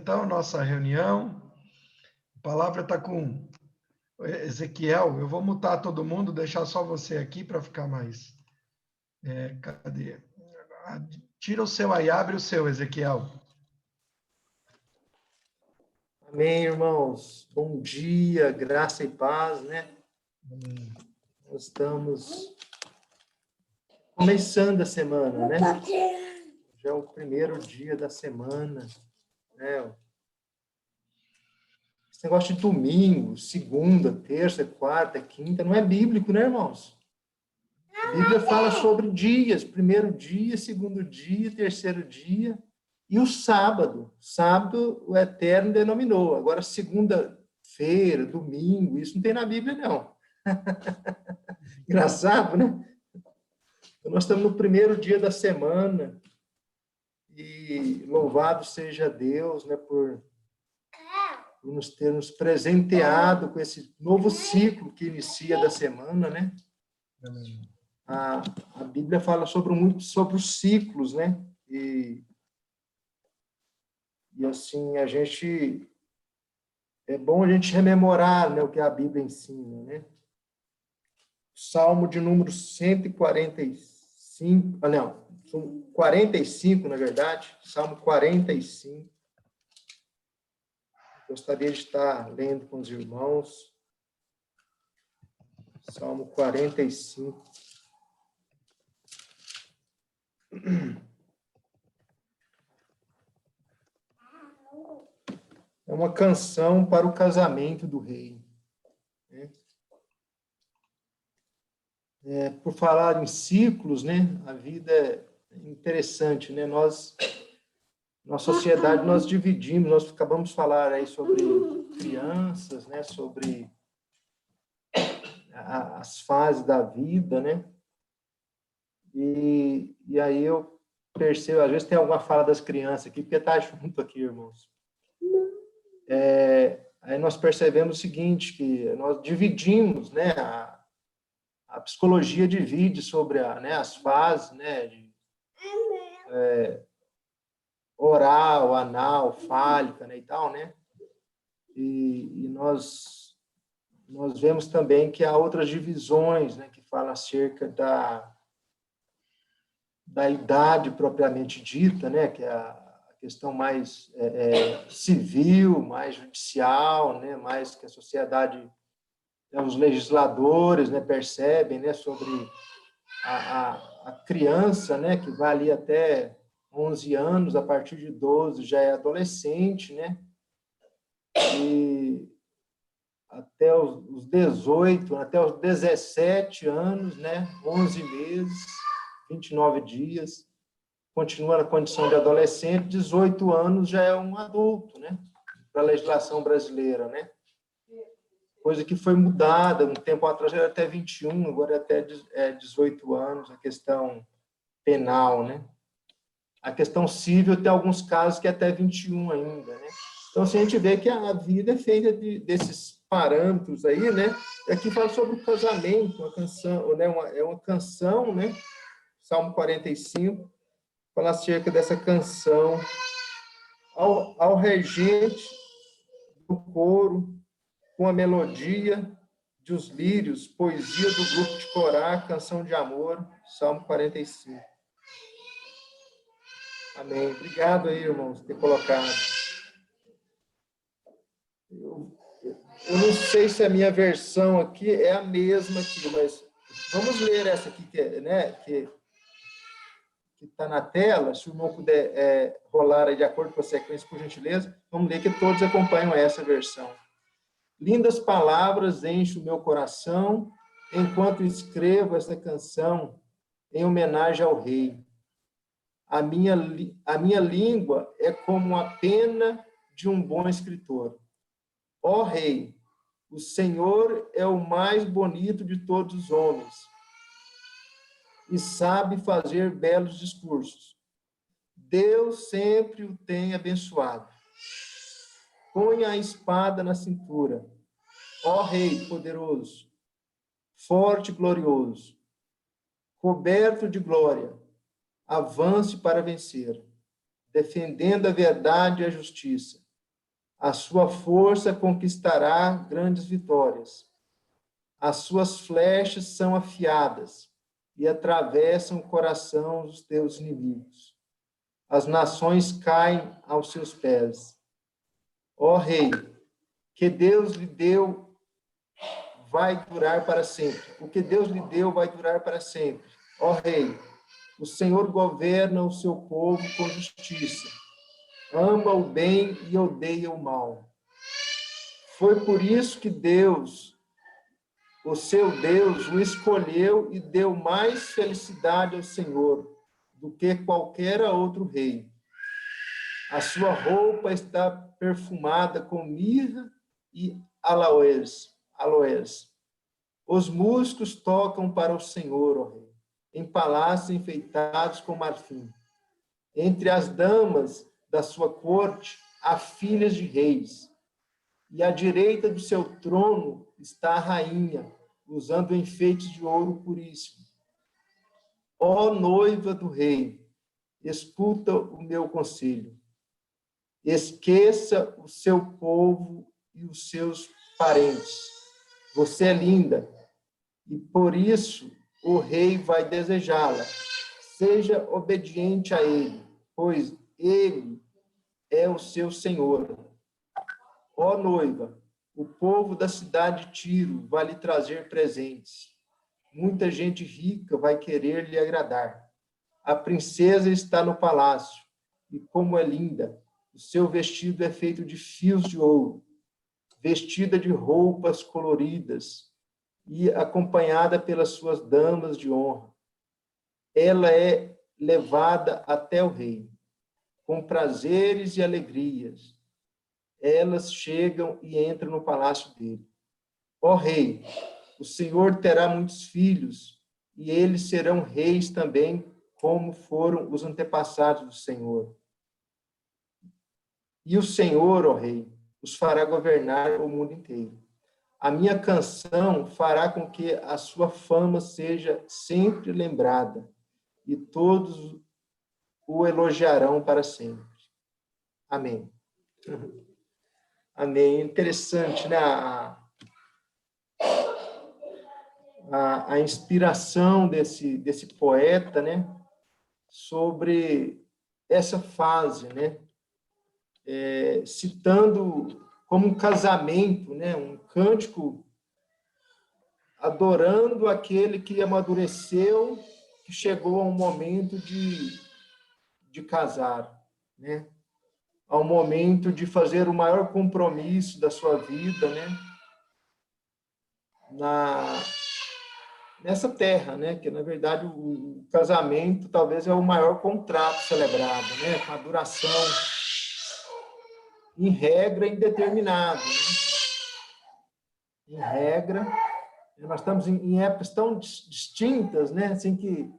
Então, nossa reunião, a palavra está com Ezequiel. Eu vou mutar todo mundo, deixar só você aqui para ficar mais. Cadê? Tira o seu aí, abre o seu, Ezequiel. Amém, irmãos. Bom dia, graça e paz, né? Amém. Nós estamos começando a semana, né? Já é o primeiro dia da semana, né? Esse negócio de domingo, segunda, terça, quarta, quinta, não é bíblico, né, irmãos? A Bíblia fala sobre dias, primeiro dia, segundo dia, terceiro dia, e o sábado. Sábado, o Eterno denominou. Agora, segunda-feira, domingo, isso não tem na Bíblia, não. Engraçado, né? Então, nós estamos no primeiro dia da semana, e louvado seja Deus, né, por nos ter nos presenteado com esse novo ciclo que inicia da semana, né? Amém. A Bíblia fala muito sobre os ciclos, né? E assim, é bom a gente rememorar, né, o que a Bíblia ensina, né? Salmo de número 145, não, 45, na verdade, Salmo 45. Gostaria de estar lendo com os irmãos. Salmo 45. É uma canção para o casamento do rei. Por falar em ciclos, né? A vida é interessante, né? Na sociedade, nós dividimos, nós acabamos de falar aí sobre crianças, né? Sobre as fases da vida, né? E aí eu percebo, às vezes tem alguma fala das crianças aqui, porque está junto aqui, irmãos. Aí nós percebemos o seguinte, que nós dividimos, né? A psicologia divide sobre as fases, né? Oral, anal, fálica, né, e tal, né? E nós vemos também que há outras divisões, né, que falam acerca da idade propriamente dita, né, que é a questão mais civil, mais judicial, né, mais que a sociedade, os legisladores, né, percebem, né, sobre a criança, né, que vai ali até 11 anos, a partir de 12 já é adolescente, né, e até os 18, até os 17 anos, né, 11 meses, 29 dias, continua na condição de adolescente, 18 anos já é um adulto, né, para a legislação brasileira, né, coisa que foi mudada, um tempo atrás era até 21, agora é até 18 anos, a questão penal, né. A questão civil tem alguns casos que é até 21 ainda, né. Então, assim, a gente vê que a vida é feita desses parâmetros aí, né. E aqui fala sobre o casamento, uma canção, né, é uma canção, né, Salmo 45, fala acerca dessa canção ao regente do coro, com a melodia dos lírios, poesia do grupo de Corá, canção de amor, Salmo 45. Amém. Obrigado aí, irmãos, por ter colocado. Eu não sei se a minha versão aqui é a mesma aqui, mas vamos ler essa aqui, que está na tela. Se o irmão puder rolar aí de acordo com a sequência, por gentileza, vamos ler que todos acompanham essa versão. Lindas palavras enchem o meu coração enquanto escrevo essa canção em homenagem ao rei. A minha língua é como a pena de um bom escritor. Ó rei, o Senhor é o mais bonito de todos os homens e sabe fazer belos discursos. Deus sempre o tem abençoado. Ponha a espada na cintura. Ó rei poderoso, forte e glorioso, coberto de glória, avance para vencer, defendendo a verdade e a justiça. A sua força conquistará grandes vitórias. As suas flechas são afiadas e atravessam o coração dos teus inimigos. As nações caem aos seus pés. Ó Rei, que Deus lhe deu vai durar para sempre. O que Deus lhe deu vai durar para sempre. Ó Rei, o Senhor governa o seu povo com justiça. Ama o bem e odeia o mal. Foi por isso que Deus, o seu Deus, o escolheu e deu mais felicidade ao Senhor do que qualquer outro rei. A sua roupa está perfumada com mirra e aloés. Os músicos tocam para o Senhor, ó Rei, em palácios enfeitados com marfim. Entre as damas da sua corte há filhas de reis, e à direita do seu trono está a rainha, usando enfeites de ouro puríssimo. Ó noiva do rei, escuta o meu conselho. Esqueça o seu povo e os seus parentes. Você é linda, e por isso o rei vai desejá-la. Seja obediente a ele, pois ele é o seu Senhor. Ó noiva, o povo da cidade de Tiro vai lhe trazer presentes. Muita gente rica vai querer lhe agradar. A princesa está no palácio, e como é linda, o seu vestido é feito de fios de ouro, vestida de roupas coloridas e acompanhada pelas suas damas de honra. Ela é levada até o rei, com prazeres e alegrias. Elas chegam e entram no palácio dele. Ó rei, o Senhor terá muitos filhos, e eles serão reis também, como foram os antepassados do Senhor. E o Senhor, ó rei, os fará governar o mundo inteiro. A minha canção fará com que a sua fama seja sempre lembrada, e todos o elogiarão para sempre. Amém. Amém. Interessante, né? A inspiração desse poeta, né? Sobre essa fase, né? Citando como um casamento, né? Um cântico adorando aquele que amadureceu, que chegou a um momento de casar, né? Ao momento de fazer o maior compromisso da sua vida, né? Nessa terra, né? Que, na verdade, o casamento talvez é o maior contrato celebrado, né? Com a duração, em regra, indeterminada, né? Em regra, nós estamos em épocas tão distintas, né? Assim que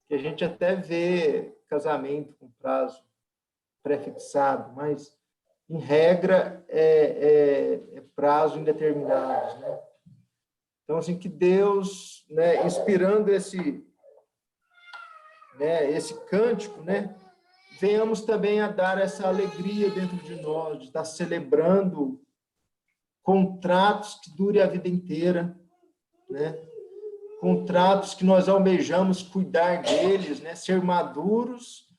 a gente até vê casamento com prazo prefixado, mas, em regra, é prazo indeterminado, né? Então, assim, que Deus, né, inspirando esse cântico, né, venhamos também a dar essa alegria dentro de nós, de estar celebrando contratos que durem a vida inteira, né? Contratos que nós almejamos cuidar deles, né? Ser maduros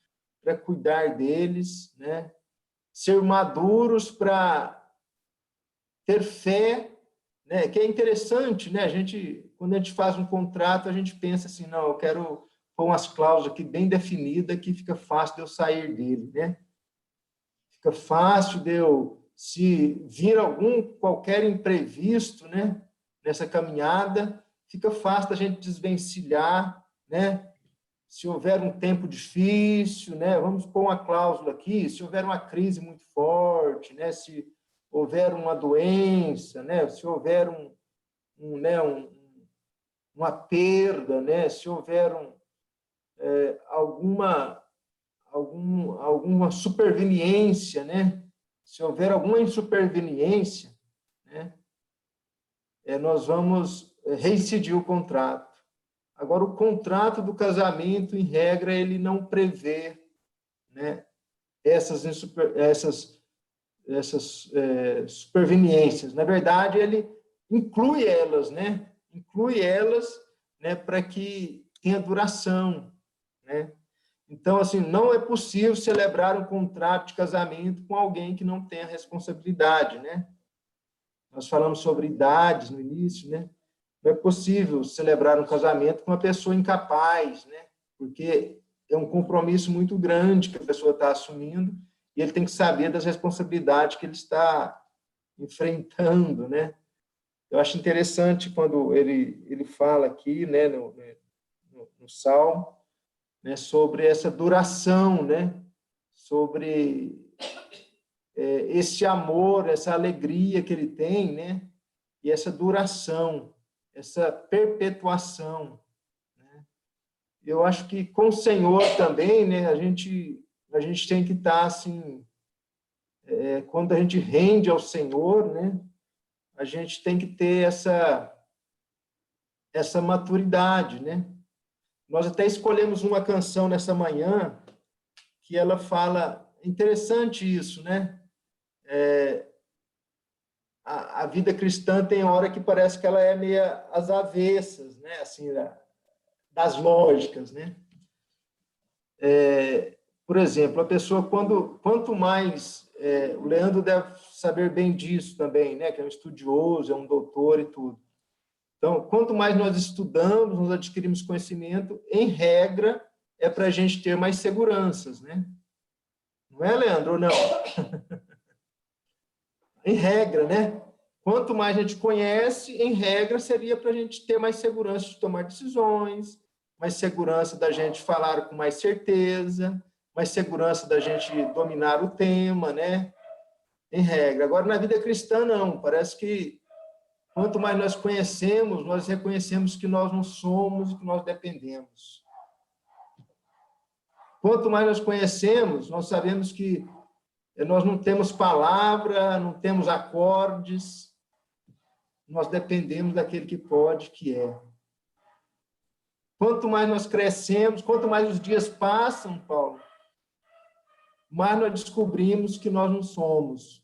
para cuidar deles, né? Ser maduros para ter fé, né? Que é interessante, né? Quando a gente faz um contrato, a gente pensa assim, não, eu quero pôr umas cláusulas aqui bem definidas que fica fácil de eu sair dele, né? Fica fácil de eu, se vir qualquer imprevisto, né? Nessa caminhada, fica fácil da gente desvencilhar, né? Se houver um tempo difícil, né? Vamos pôr uma cláusula aqui, se houver uma crise muito forte, né? Se houver uma doença, né? Se houver uma perda, né? Se houver alguma superveniência, né? Se houver alguma insuperveniência, né? Nós vamos reincidir o contrato. Agora, o contrato do casamento, em regra, ele não prevê, né, essas superveniências. Na verdade, ele inclui elas, né? Inclui elas, né, para que tenha duração, né? Então, assim, não é possível celebrar um contrato de casamento com alguém que não tenha responsabilidade, né? Nós falamos sobre idades no início, né? Não é possível celebrar um casamento com uma pessoa incapaz, né? Porque é um compromisso muito grande que a pessoa está assumindo e ele tem que saber das responsabilidades que ele está enfrentando, né? Eu acho interessante quando ele fala aqui, né, no Salmo, né, sobre essa duração, né? Sobre esse amor, essa alegria que ele tem, né? E essa duração, essa perpetuação, né? Eu acho que com o Senhor também, né? A gente tem que estar assim, quando a gente rende ao Senhor, né? A gente tem que ter essa maturidade, né? Nós até escolhemos uma canção nessa manhã que ela fala, interessante isso, né? A vida cristã tem hora que parece que ela é meio às avessas, né? Assim, das lógicas, né? Por exemplo, a pessoa, quanto mais... o Leandro deve saber bem disso também, né? Que é um estudioso, é um doutor e tudo. Então, quanto mais nós estudamos, nós adquirimos conhecimento, em regra, é para a gente ter mais seguranças, né? Não é, Leandro? Ou não? Em regra, né? Quanto mais a gente conhece, em regra, seria para a gente ter mais segurança de tomar decisões, mais segurança da gente falar com mais certeza, mais segurança da gente dominar o tema, né? Em regra. Agora, na vida cristã, não. Parece que quanto mais nós conhecemos, nós reconhecemos que nós não somos e que nós dependemos. Quanto mais nós conhecemos, nós sabemos que nós não temos palavra, não temos acordes, nós dependemos daquele que pode, que é. Quanto mais nós crescemos, quanto mais os dias passam, Paulo, mais nós descobrimos que nós não somos,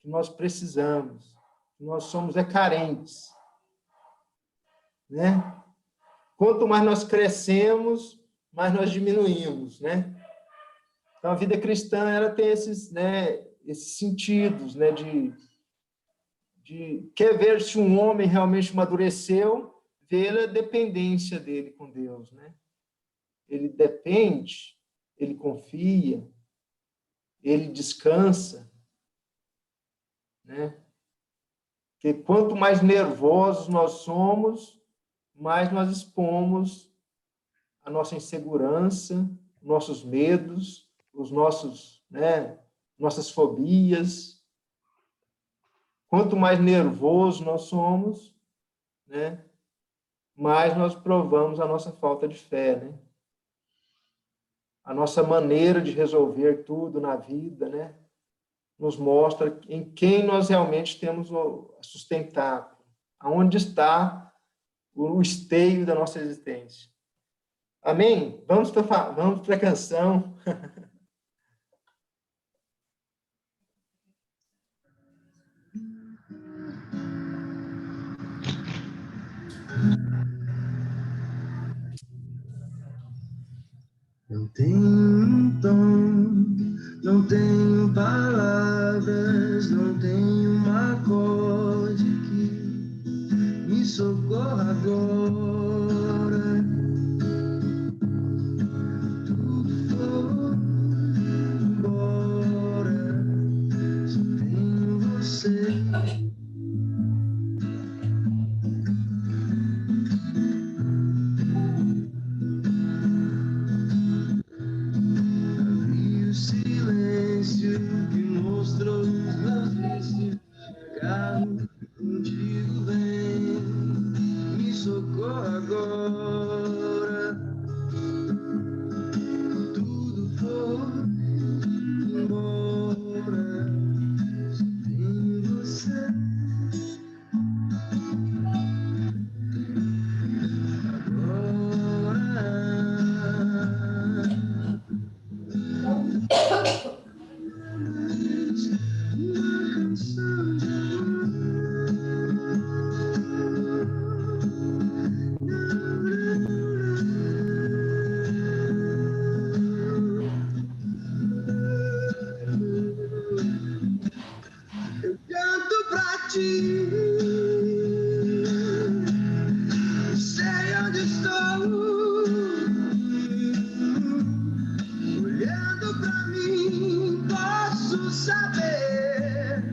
que nós precisamos, que nós somos carentes, né? Quanto mais nós crescemos, mais nós diminuímos, né? Então, a vida cristã, ela tem esses, né, esses sentidos, né, de quer ver se um homem realmente amadureceu, ver a dependência dele com Deus, né? Ele depende, ele confia, ele descansa, né? Porque quanto mais nervosos nós somos, mais nós expomos a nossa insegurança, nossos medos, os nossos, né, nossas fobias. Quanto mais nervoso nós somos, né, mais nós provamos a nossa falta de fé, né? A nossa maneira de resolver tudo na vida, né, nos mostra em quem nós realmente temos a sustentáculo, aonde está o esteio da nossa existência. Amém? Vamos para a canção. Não tenho tom, não tenho palavras, não tenho um acorde que me socorra agora. Tudo foi embora, só tenho você. ti. Sei onde estou, olhando pra mim, posso saber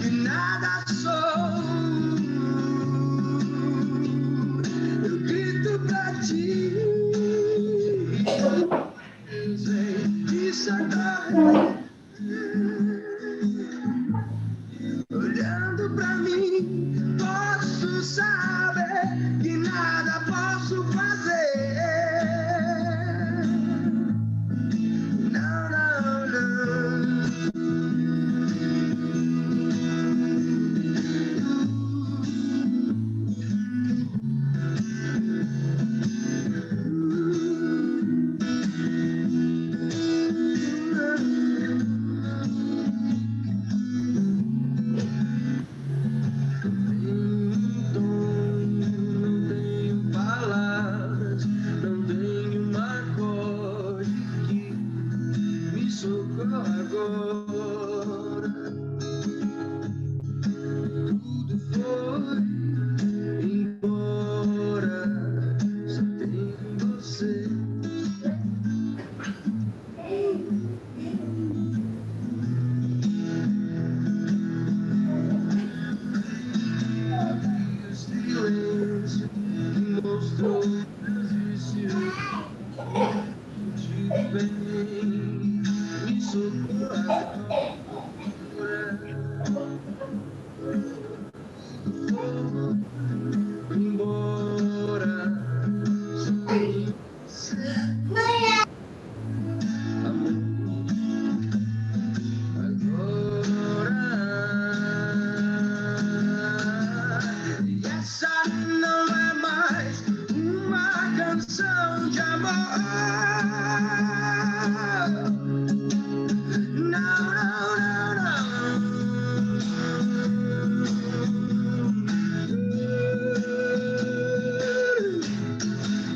que nada sou. Eu grito pra ti, vem me socorrer. Olhando pra mim, posso saber que nada posso fazer. Não, não,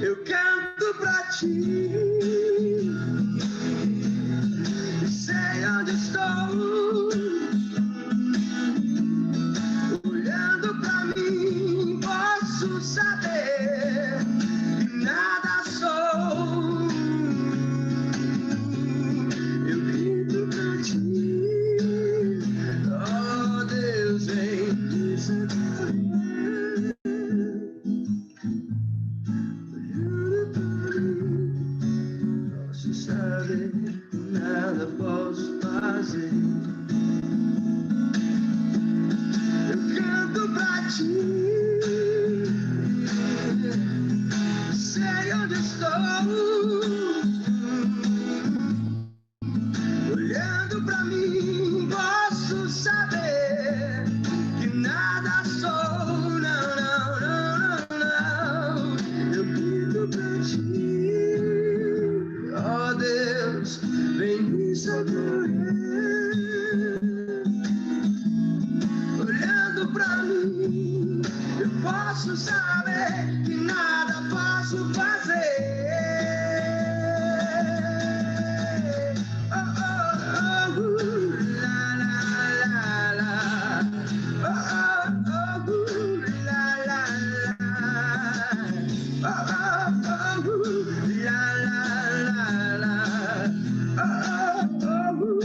eu canto pra ti. Sei onde estou, olhando pra mim, posso saber que nada sou. Eu grito pra ti, oh Deus, vem me socorrer. Olhando pra mim, posso saber que nada posso fazer. Eu canto pra ti, sei onde estou, olhando pra mim, posso saber que nada sou. Não, não, não, não, não. Eu grito pra ti, oh Deus, vem me socorrer. Olhando pra mim, eu posso saber que nada posso fazer. Oh, oh, oh, la, la, la, la. Oh, oh, oh, la, la, la. Oh, oh, oh, la, la, la, la. Oh, oh, oh,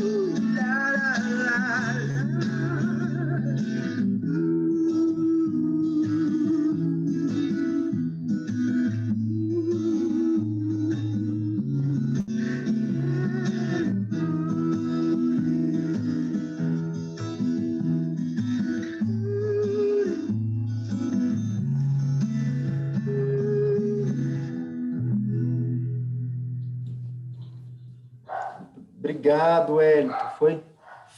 la, la, la, la. Obrigado, Hélio. Foi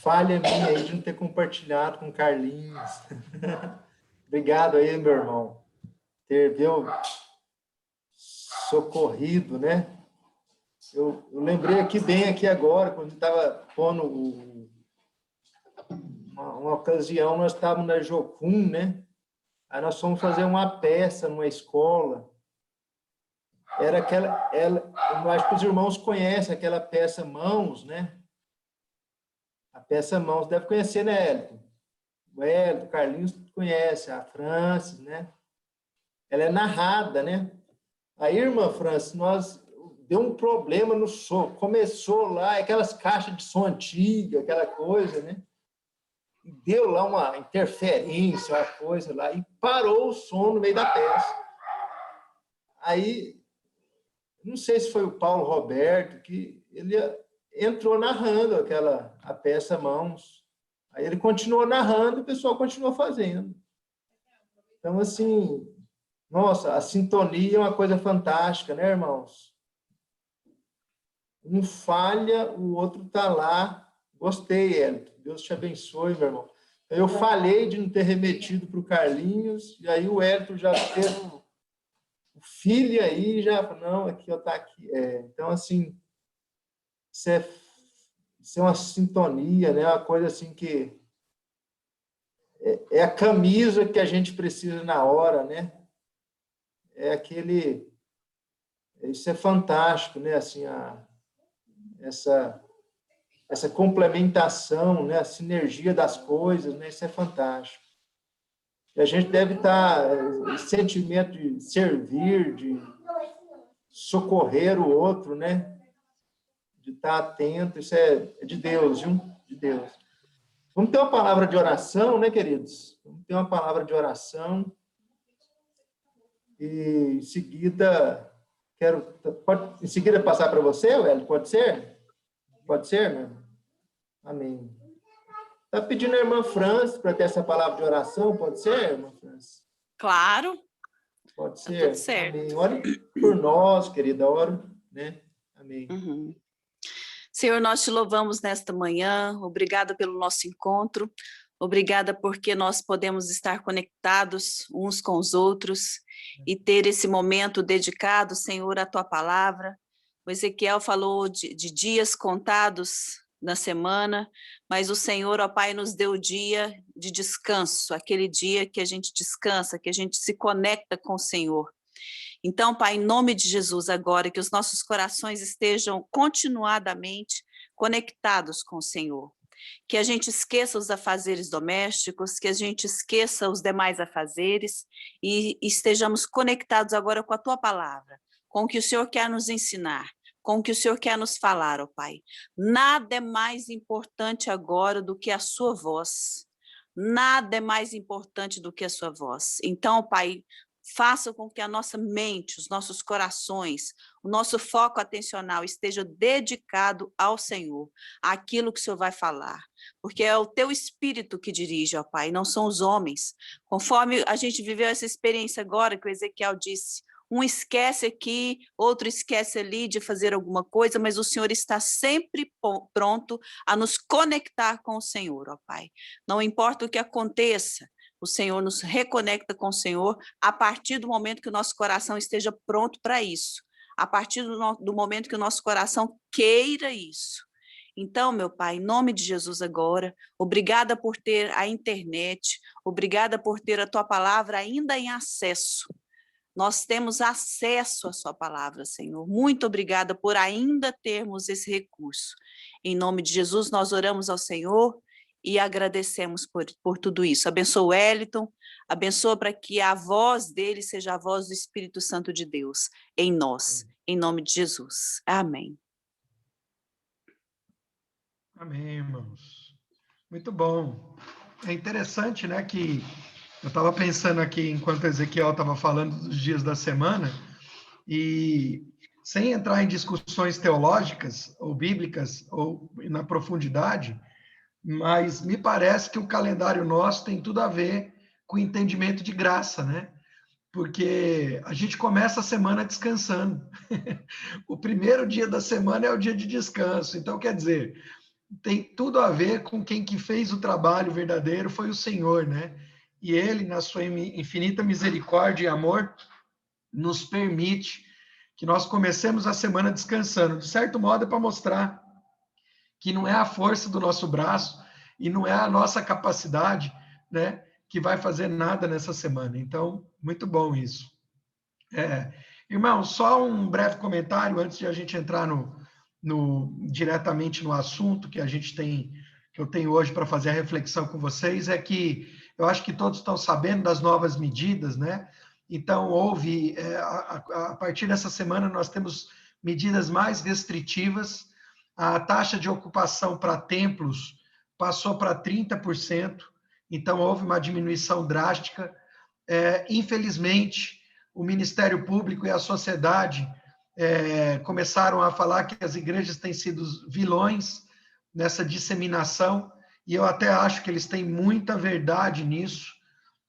falha minha aí de não ter compartilhado com o Carlinhos. Obrigado aí, meu irmão. Ter, viu, socorrido, né? Eu lembrei aqui bem aqui agora, quando estava pondo uma ocasião, nós estávamos na Jocum, né? Aí nós fomos fazer uma peça numa escola. Era aquela, eu acho que os irmãos conhecem aquela peça Mãos, né? A peça Mãos, deve conhecer, né, Hélio? o Hélio, o Carlinhos conhece, a Francis, né? Ela é narrada, né? Aí, irmã Francis, deu um problema no som. Começou lá, aquelas caixas de som antiga, aquela coisa, né? E deu lá uma interferência, uma coisa lá, e parou o som no meio da peça. Aí, não sei se foi o Paulo Roberto, que ele entrou narrando a peça Mãos. Aí ele continuou narrando e o pessoal continuou fazendo. Então, assim, nossa, a sintonia é uma coisa fantástica, né, irmãos? Um falha, o outro está lá. Gostei, Hélio. Deus te abençoe, meu irmão. Eu falei de não ter remetido para o Carlinhos, e aí o Hélio já teve o filho aí, já não, aqui, ó, tá aqui. Então, assim, isso é uma sintonia, né? Uma coisa assim que é a camisa que a gente precisa na hora, né? Isso é fantástico, né? Assim, essa complementação, né? A sinergia das coisas, né? Isso é fantástico. E a gente deve estar, esse sentimento de servir, de socorrer o outro, né? De estar atento, isso é de Deus, viu? De Deus. Vamos ter uma palavra de oração, né, queridos? Vamos ter uma palavra de oração. E em seguida, pode em seguida passar para você, Hélio? Pode ser? Pode ser, meu irmão? Amém. Está pedindo a irmã França para ter essa palavra de oração, pode ser, irmã França? Claro. Pode ser? Tá tudo certo. Amém. Ore por nós, querida, ore, né? Amém. Uhum. Senhor, nós te louvamos nesta manhã, obrigada pelo nosso encontro, obrigada porque nós podemos estar conectados uns com os outros e ter esse momento dedicado, Senhor, à tua palavra. O Ezequiel falou de dias contados na semana, mas o Senhor, ó Pai, nos deu o dia de descanso, aquele dia que a gente descansa, que a gente se conecta com o Senhor. Então, Pai, em nome de Jesus, agora, que os nossos corações estejam continuadamente conectados com o Senhor. Que a gente esqueça os afazeres domésticos, que a gente esqueça os demais afazeres e estejamos conectados agora com a Tua palavra, com o que o Senhor quer nos ensinar, com o que o Senhor quer nos falar, ó Pai. Nada é mais importante agora do que a sua voz. Nada é mais importante do que a sua voz. Então, Pai, faça com que a nossa mente, os nossos corações, o nosso foco atencional esteja dedicado ao Senhor, àquilo que o Senhor vai falar, porque é o teu Espírito que dirige, ó Pai, não são os homens. Conforme a gente viveu essa experiência agora, que o Ezequiel disse, um esquece aqui, outro esquece ali de fazer alguma coisa, mas o Senhor está sempre pronto a nos conectar com o Senhor, ó Pai. Não importa o que aconteça, o Senhor nos reconecta com o Senhor a partir do momento que o nosso coração esteja pronto para isso, a partir do momento que o nosso coração queira isso. Então, meu Pai, em nome de Jesus agora, obrigada por ter a internet, obrigada por ter a Tua palavra ainda em acesso. Nós temos acesso à sua palavra, Senhor. Muito obrigada por ainda termos esse recurso. Em nome de Jesus, nós oramos ao Senhor e agradecemos por tudo isso. Abençoa o Wellington, abençoa para que a voz dele seja a voz do Espírito Santo de Deus em nós, em nome de Jesus. Amém. Amém, irmãos. Muito bom. É interessante, né, que eu estava pensando aqui, enquanto Ezequiel estava falando dos dias da semana, e sem entrar em discussões teológicas ou bíblicas ou na profundidade, mas me parece que o calendário nosso tem tudo a ver com o entendimento de graça, né? Porque a gente começa a semana descansando. O primeiro dia da semana é o dia de descanso. Então, quer dizer, tem tudo a ver com quem que fez o trabalho verdadeiro foi o Senhor, né? E Ele, na sua infinita misericórdia e amor, nos permite que nós comecemos a semana descansando. De certo modo, é para mostrar que não é a força do nosso braço e não é a nossa capacidade, né, que vai fazer nada nessa semana. Então, muito bom isso. Irmão, só um breve comentário antes de a gente entrar diretamente no assunto que a gente tem que eu tenho hoje para fazer a reflexão com vocês é que eu acho que todos estão sabendo das novas medidas, né? Então, houve, a partir dessa semana, nós temos medidas mais restritivas. A taxa de ocupação para templos passou para 30%, então houve uma diminuição drástica. Infelizmente, o Ministério Público e a sociedade começaram a falar que as igrejas têm sido vilões nessa disseminação, e eu até acho que eles têm muita verdade nisso,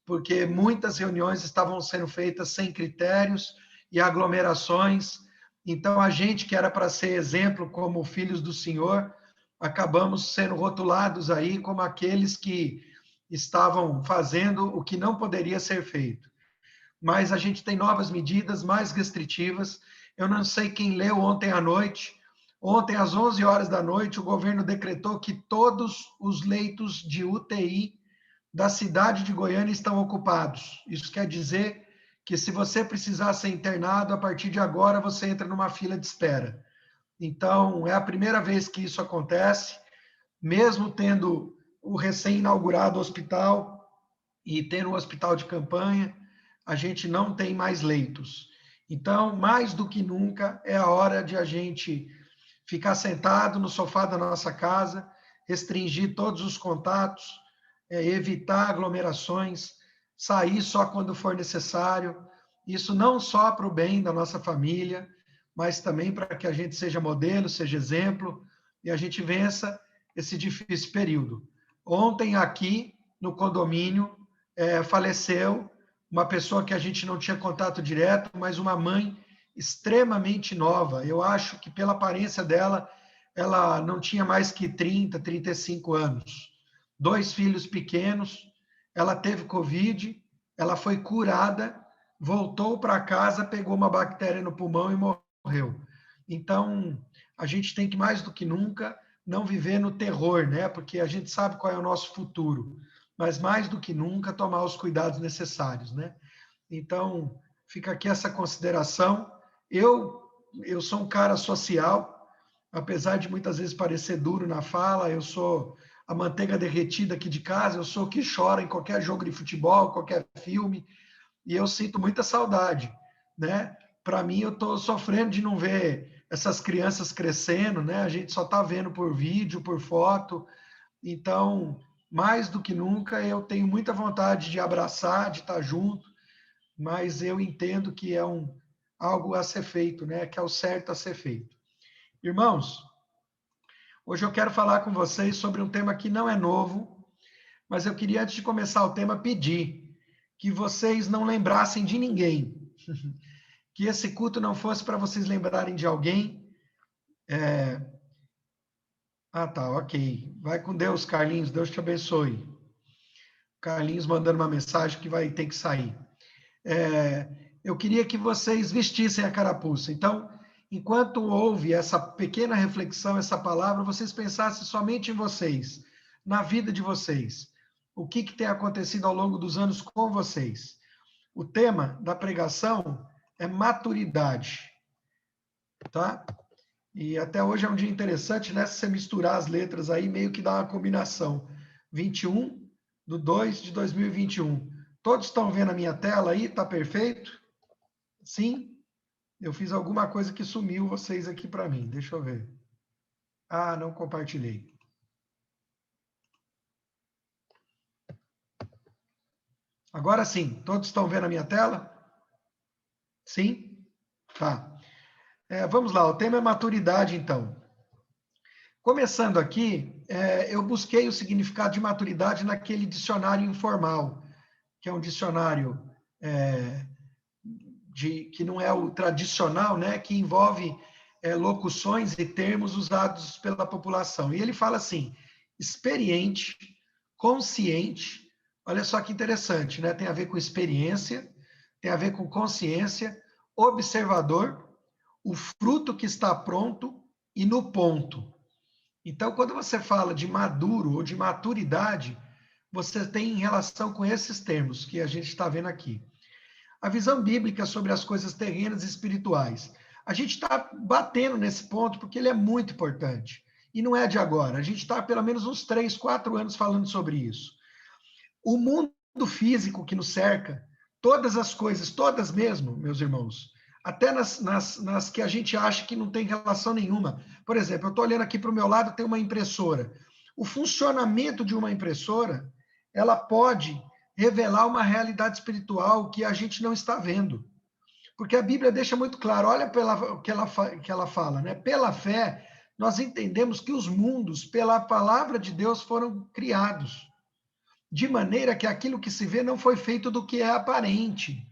porque muitas reuniões estavam sendo feitas sem critérios e aglomerações. Então, a gente que era para ser exemplo como filhos do Senhor, acabamos sendo rotulados aí como aqueles que estavam fazendo o que não poderia ser feito. Mas a gente tem novas medidas mais restritivas. Eu não sei quem leu ontem à noite. Ontem, às 11 horas da noite, o governo decretou que todos os leitos de UTI da cidade de Goiânia estão ocupados. Isso quer dizer que se você precisar ser internado, a partir de agora você entra numa fila de espera. Então, é a primeira vez que isso acontece, mesmo tendo o recém-inaugurado hospital e tendo um hospital de campanha, a gente não tem mais leitos. Então, mais do que nunca, é a hora de a gente ficar sentado no sofá da nossa casa, restringir todos os contatos, evitar aglomerações, sair só quando for necessário. Isso não só para o bem da nossa família, mas também para que a gente seja modelo, seja exemplo, e a gente vença esse difícil período. Ontem, aqui no condomínio, faleceu uma pessoa que a gente não tinha contato direto, mas uma mãe extremamente nova. Eu acho que, pela aparência dela, ela não tinha mais que 30, 35 anos. 2 filhos pequenos, ela teve Covid, ela foi curada, voltou para casa, pegou uma bactéria no pulmão e morreu. Então, a gente tem que, mais do que nunca, não viver no terror, né? Porque a gente sabe qual é o nosso futuro, mas mais do que nunca, tomar os cuidados necessários, né? Então, fica aqui essa consideração. Eu sou um cara social, apesar de muitas vezes parecer duro na fala, eu sou a manteiga derretida aqui de casa, eu sou o que chora em qualquer jogo de futebol, qualquer filme, e eu sinto muita saudade, né? Para mim, eu estou sofrendo de não ver essas crianças crescendo, né? A gente só está vendo por vídeo, por foto. Então, mais do que nunca, eu tenho muita vontade de abraçar, de estar junto, mas eu entendo que é algo a ser feito, né? Que é o certo a ser feito. Irmãos, hoje eu quero falar com vocês sobre um tema que não é novo, mas eu queria, antes de começar o tema, pedir que vocês não lembrassem de ninguém, que esse culto não fosse para vocês lembrarem de alguém. Ah, tá, ok. Vai com Deus, Carlinhos, Deus te abençoe. Carlinhos mandando uma mensagem que vai ter que sair. Eu queria que vocês vestissem a carapuça. Então, enquanto houve essa pequena reflexão, essa palavra, vocês pensassem somente em vocês, na vida de vocês. O que tem acontecido ao longo dos anos com vocês? O tema da pregação é maturidade, tá? E até hoje é um dia interessante, né? Se você misturar as letras aí, meio que dá uma combinação. 21/2/2021. Todos estão vendo a minha tela aí? Tá perfeito? Sim? Eu fiz alguma coisa que sumiu vocês aqui para mim. Deixa eu ver. Ah, não compartilhei. Agora sim. Todos estão vendo a minha tela? Sim? Tá. Vamos lá. O tema é maturidade, então. Começando aqui, eu busquei o significado de maturidade naquele dicionário informal, que é um dicionário que não é o tradicional, né, que envolve locuções e termos usados pela população. E ele fala assim: experiente, consciente. Olha só que interessante, né? Tem a ver com experiência, tem a ver com consciência, observador, o fruto que está pronto e no ponto. Então, quando você fala de maduro ou de maturidade, você tem em relação com esses termos que a gente está vendo aqui. A visão bíblica sobre as coisas terrenas e espirituais. A gente está batendo nesse ponto porque ele é muito importante. e não é de agora. A gente está há pelo menos uns 3, 4 anos falando sobre isso. O mundo físico que nos cerca, todas as coisas, todas mesmo, meus irmãos, até nas que a gente acha que não tem relação nenhuma. Por exemplo, eu estou olhando aqui para o meu lado, tem uma impressora. O funcionamento de uma impressora, ela pode revelar uma realidade espiritual que a gente não está vendo. Porque a Bíblia deixa muito claro, olha o que ela fala, né? Pela fé, nós entendemos que os mundos, pela palavra de Deus, foram criados, de maneira que aquilo que se vê não foi feito do que é aparente.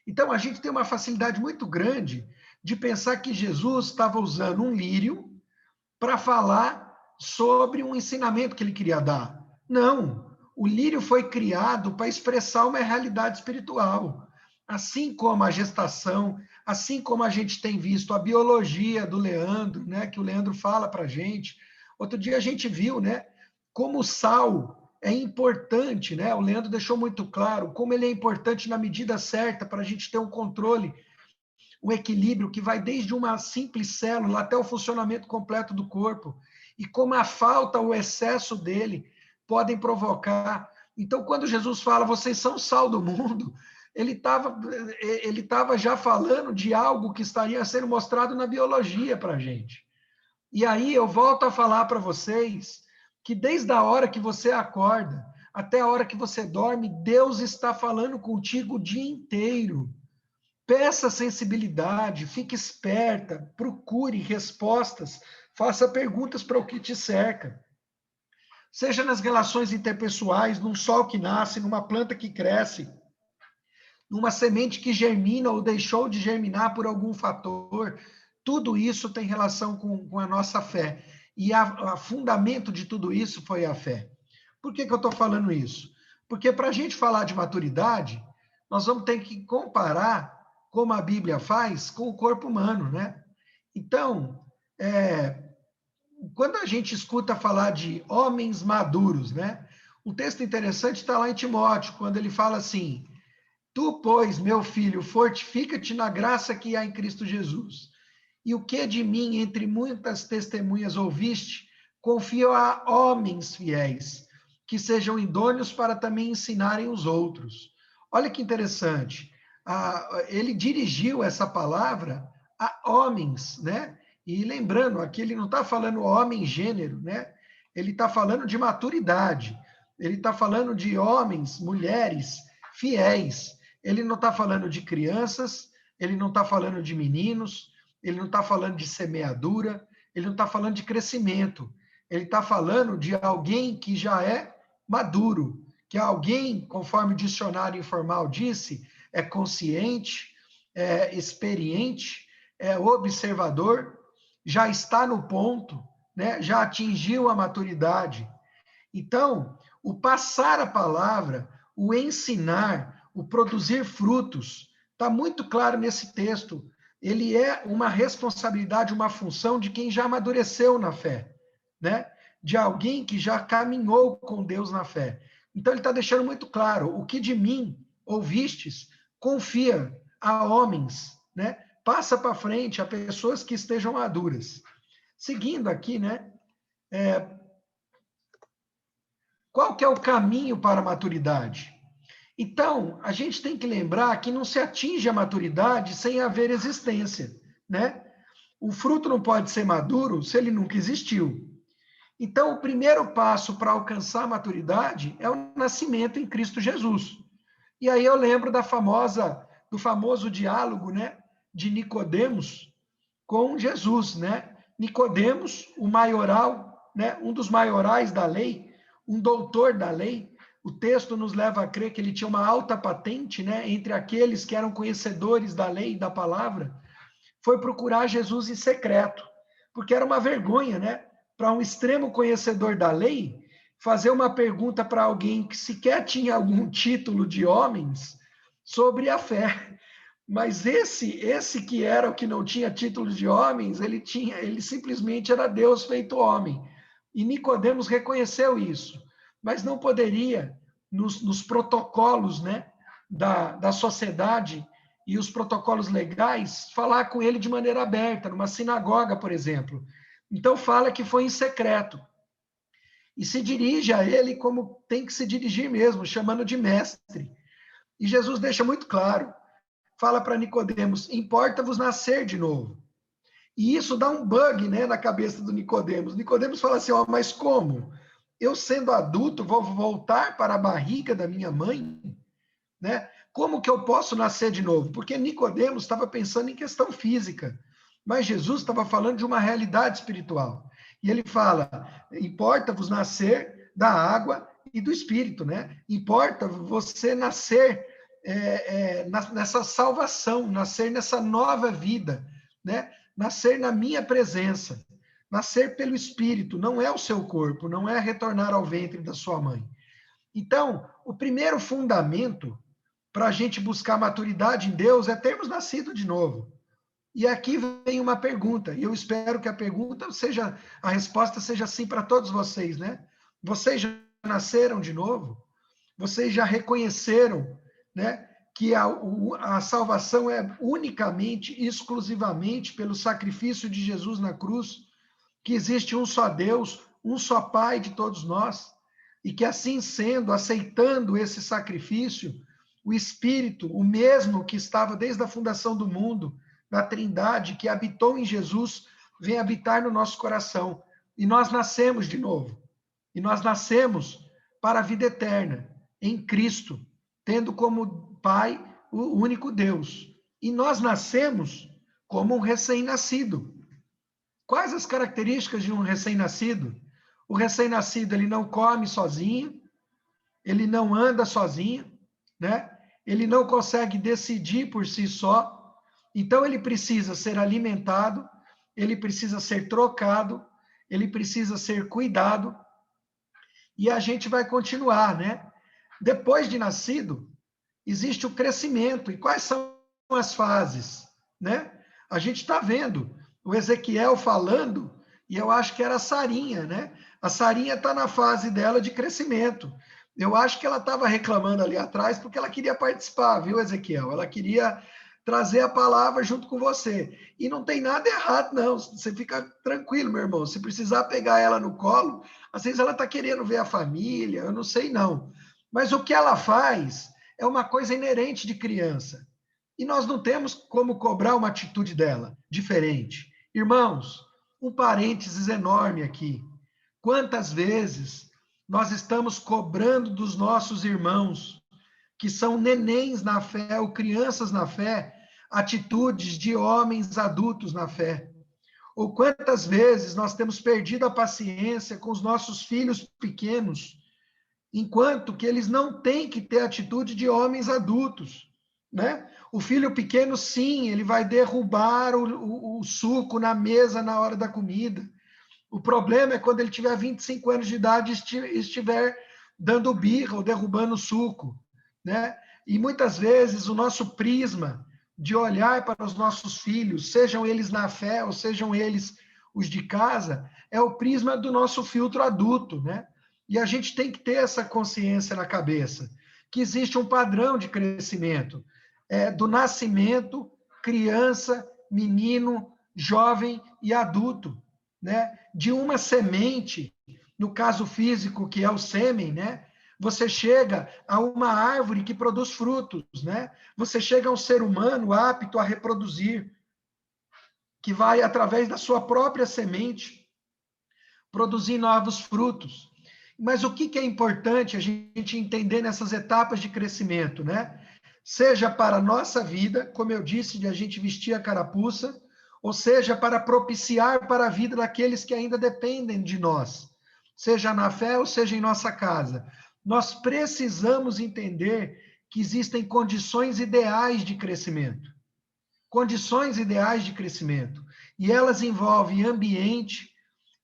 Então, a gente tem uma facilidade muito grande de pensar que Jesus estava usando um lírio para falar sobre um ensinamento que ele queria dar. Não, o lírio foi criado para expressar uma realidade espiritual. Assim como a gestação, assim como a gente tem visto a biologia do Leandro, né, que o Leandro fala para a gente. Outro dia a gente viu, né, como o sal é importante, né? O Leandro deixou muito claro como ele é importante na medida certa para a gente ter um controle, um equilíbrio que vai desde uma simples célula até o funcionamento completo do corpo, e como a falta, o excesso dele podem provocar. Então, quando Jesus fala, vocês são o sal do mundo, ele estava já falando de algo que estaria sendo mostrado na biologia para a gente. E aí eu volto a falar para vocês que desde a hora que você acorda até a hora que você dorme, Deus está falando contigo o dia inteiro. Peça sensibilidade, fique esperta, procure respostas, faça perguntas para o que te cerca. Seja nas relações interpessoais, num sol que nasce, numa planta que cresce, numa semente que germina ou deixou de germinar por algum fator, tudo isso tem relação com a nossa fé. E o fundamento de tudo isso foi a fé. Por que eu estou falando isso? Porque para a gente falar de maturidade, nós vamos ter que comparar, como a Bíblia faz, com o corpo humano, né? Então, quando a gente escuta falar de homens maduros, né? Um texto interessante está lá em Timóteo, quando ele fala assim: tu, pois, meu filho, fortifica-te na graça que há em Cristo Jesus. E o que de mim, entre muitas testemunhas, ouviste, confio a homens fiéis, que sejam idôneos para também ensinarem os outros. Olha que interessante. Ele dirigiu essa palavra a homens, né? E lembrando, aqui ele não está falando homem gênero, né? Ele está falando de maturidade. Ele está falando de homens, mulheres fiéis. Ele não está falando de crianças, ele não está falando de meninos, ele não está falando de semeadura, ele não está falando de crescimento. Ele está falando de alguém que já é maduro, que é alguém, conforme o dicionário informal disse, é consciente, é experiente, é observador, já está no ponto, né? Já atingiu a maturidade. Então, o passar a palavra, o ensinar, o produzir frutos, está muito claro nesse texto. Ele é uma responsabilidade, uma função de quem já amadureceu na fé, né? De alguém que já caminhou com Deus na fé. Então, ele está deixando muito claro: o que de mim ouvistes, confia a homens, né? Passa para frente a pessoas que estejam maduras. Seguindo aqui, né? Qual que é o caminho para a maturidade? Então, a gente tem que lembrar que não se atinge a maturidade sem haver existência, né? O fruto não pode ser maduro se ele nunca existiu. Então, o primeiro passo para alcançar a maturidade é o nascimento em Cristo Jesus. E aí eu lembro do famoso diálogo, né, de Nicodemos com Jesus, né? Nicodemos, o maioral, né, um dos maiorais da lei, um doutor da lei. O texto nos leva a crer que ele tinha uma alta patente, né, entre aqueles que eram conhecedores da lei e da palavra. Foi procurar Jesus em secreto, porque era uma vergonha, né, para um extremo conhecedor da lei fazer uma pergunta para alguém que sequer tinha algum título de homens sobre a fé. Mas esse que era o que não tinha título de homens, ele simplesmente era Deus feito homem. E Nicodemos reconheceu isso, mas não poderia, nos protocolos, né, da sociedade e os protocolos legais, falar com ele de maneira aberta, numa sinagoga, por exemplo. Então fala que foi em secreto. E se dirige a ele como tem que se dirigir mesmo, chamando de mestre. E Jesus deixa muito claro, fala para Nicodemos, importa-vos nascer de novo. E isso dá um bug, né, na cabeça do Nicodemos. Nicodemos fala assim, ó, mas como? Eu sendo adulto vou voltar para a barriga da minha mãe? Né? Como que eu posso nascer de novo? Porque Nicodemos estava pensando em questão física, mas Jesus estava falando de uma realidade espiritual. E ele fala, importa-vos nascer da água e do Espírito, né? Importa você nascer nessa salvação, nascer nessa nova vida, né? Nascer na minha presença, nascer pelo Espírito, não é o seu corpo, não é retornar ao ventre da sua mãe. Então, o primeiro fundamento para a gente buscar maturidade em Deus é termos nascido de novo. E aqui vem uma pergunta, e eu espero que a pergunta seja, a resposta seja assim para todos vocês, né? Vocês já nasceram de novo? Vocês já reconheceram, né, que a salvação é unicamente, exclusivamente pelo sacrifício de Jesus na cruz, que existe um só Deus, um só Pai de todos nós, e que assim sendo, aceitando esse sacrifício, o Espírito, o mesmo que estava desde a fundação do mundo, na Trindade, que habitou em Jesus, vem habitar no nosso coração. E nós nascemos de novo. E nós nascemos para a vida eterna, em Cristo, tendo como Pai o único Deus. E nós nascemos como um recém-nascido. Quais as características de um recém-nascido? O recém-nascido, ele não come sozinho, ele não anda sozinho, né? Ele não consegue decidir por si só, então ele precisa ser alimentado, ele precisa ser trocado, ele precisa ser cuidado, e a gente vai continuar, né? Depois de nascido, existe o crescimento, e quais são as fases, né? A gente está vendo o Ezequiel falando, e eu acho que era a Sarinha, né? A Sarinha está na fase dela de crescimento. Eu acho que ela estava reclamando ali atrás porque ela queria participar, viu, Ezequiel? Ela queria trazer a palavra junto com você. E não tem nada errado, não. Você fica tranquilo, meu irmão. Se precisar pegar ela no colo, às vezes ela está querendo ver a família, eu não sei não. Mas o que ela faz é uma coisa inerente de criança. E nós não temos como cobrar uma atitude dela diferente. Irmãos, um parênteses enorme aqui. Quantas vezes nós estamos cobrando dos nossos irmãos, que são nenéns na fé ou crianças na fé, atitudes de homens adultos na fé? Ou quantas vezes nós temos perdido a paciência com os nossos filhos pequenos, enquanto que eles não têm que ter atitude de homens adultos, né? O filho pequeno, sim, ele vai derrubar o suco na mesa na hora da comida. O problema é quando ele tiver 25 anos de idade e estiver dando birra ou derrubando o suco, né? E muitas vezes o nosso prisma de olhar para os nossos filhos, sejam eles na fé ou sejam eles os de casa, é o prisma do nosso filtro adulto, né? E a gente tem que ter essa consciência na cabeça, que existe um padrão de crescimento, do nascimento, criança, menino, jovem e adulto, né? De uma semente, no caso físico, que é o sêmen, né? Você chega a uma árvore que produz frutos, né? Você chega a um ser humano apto a reproduzir, que vai, através da sua própria semente, produzir novos frutos. Mas o que é importante a gente entender nessas etapas de crescimento, né? Seja para a nossa vida, como eu disse, de a gente vestir a carapuça, ou seja, para propiciar para a vida daqueles que ainda dependem de nós, seja na fé ou seja em nossa casa. Nós precisamos entender que existem condições ideais de crescimento. Condições ideais de crescimento. E elas envolvem ambiente,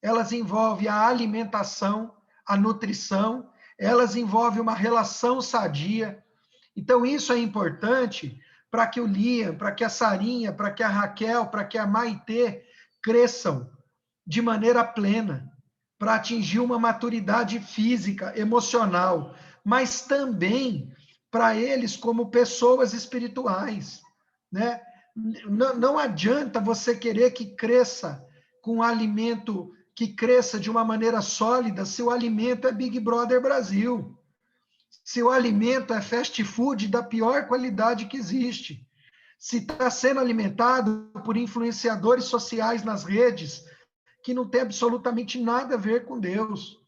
elas envolvem a alimentação, a nutrição, elas envolvem uma relação sadia. Então, isso é importante para que o Liam, para que a Sarinha, para que a Raquel, para que a Maitê cresçam de maneira plena, para atingir uma maturidade física, emocional, mas também para eles como pessoas espirituais, né? Não adianta você querer que cresça com um alimento que cresça de uma maneira sólida se o alimento é Big Brother Brasil? Se o alimento é fast food da pior qualidade que existe? Se está sendo alimentado por influenciadores sociais nas redes que não tem absolutamente nada a ver com Deus?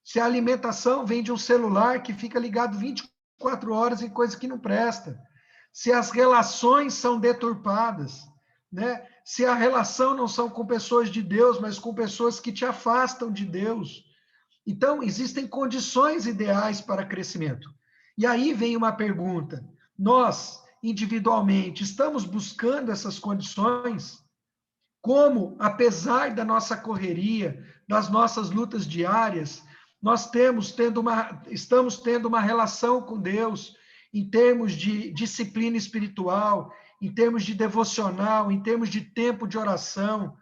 Se a alimentação vem de um celular que fica ligado 24 horas em coisa que não presta? Se as relações são deturpadas, né? Se a relação não são com pessoas de Deus, mas com pessoas que te afastam de Deus. Então, existem condições ideais para crescimento. E aí vem uma pergunta: nós, individualmente, estamos buscando essas condições? Como, apesar da nossa correria, das nossas lutas diárias, nós estamos tendo uma relação com Deus em termos de disciplina espiritual, em termos de devocional, em termos de tempo de oração,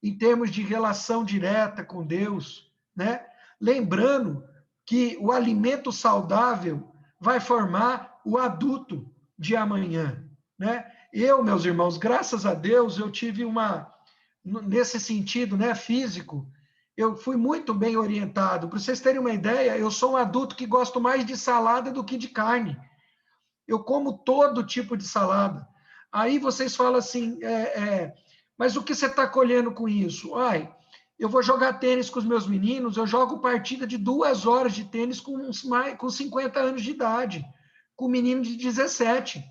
em termos de relação direta com Deus, né? Lembrando que o alimento saudável vai formar o adulto de amanhã, né? Meus irmãos, graças a Deus, eu tive nesse sentido, né, físico, eu fui muito bem orientado. Para vocês terem uma ideia, eu sou um adulto que gosto mais de salada do que de carne. Eu como todo tipo de salada. Aí vocês falam assim, mas o que você está colhendo com isso? Ai, eu vou jogar tênis com os meus meninos, eu jogo partida de 2 horas de tênis com 50 anos de idade, com um menino de 17.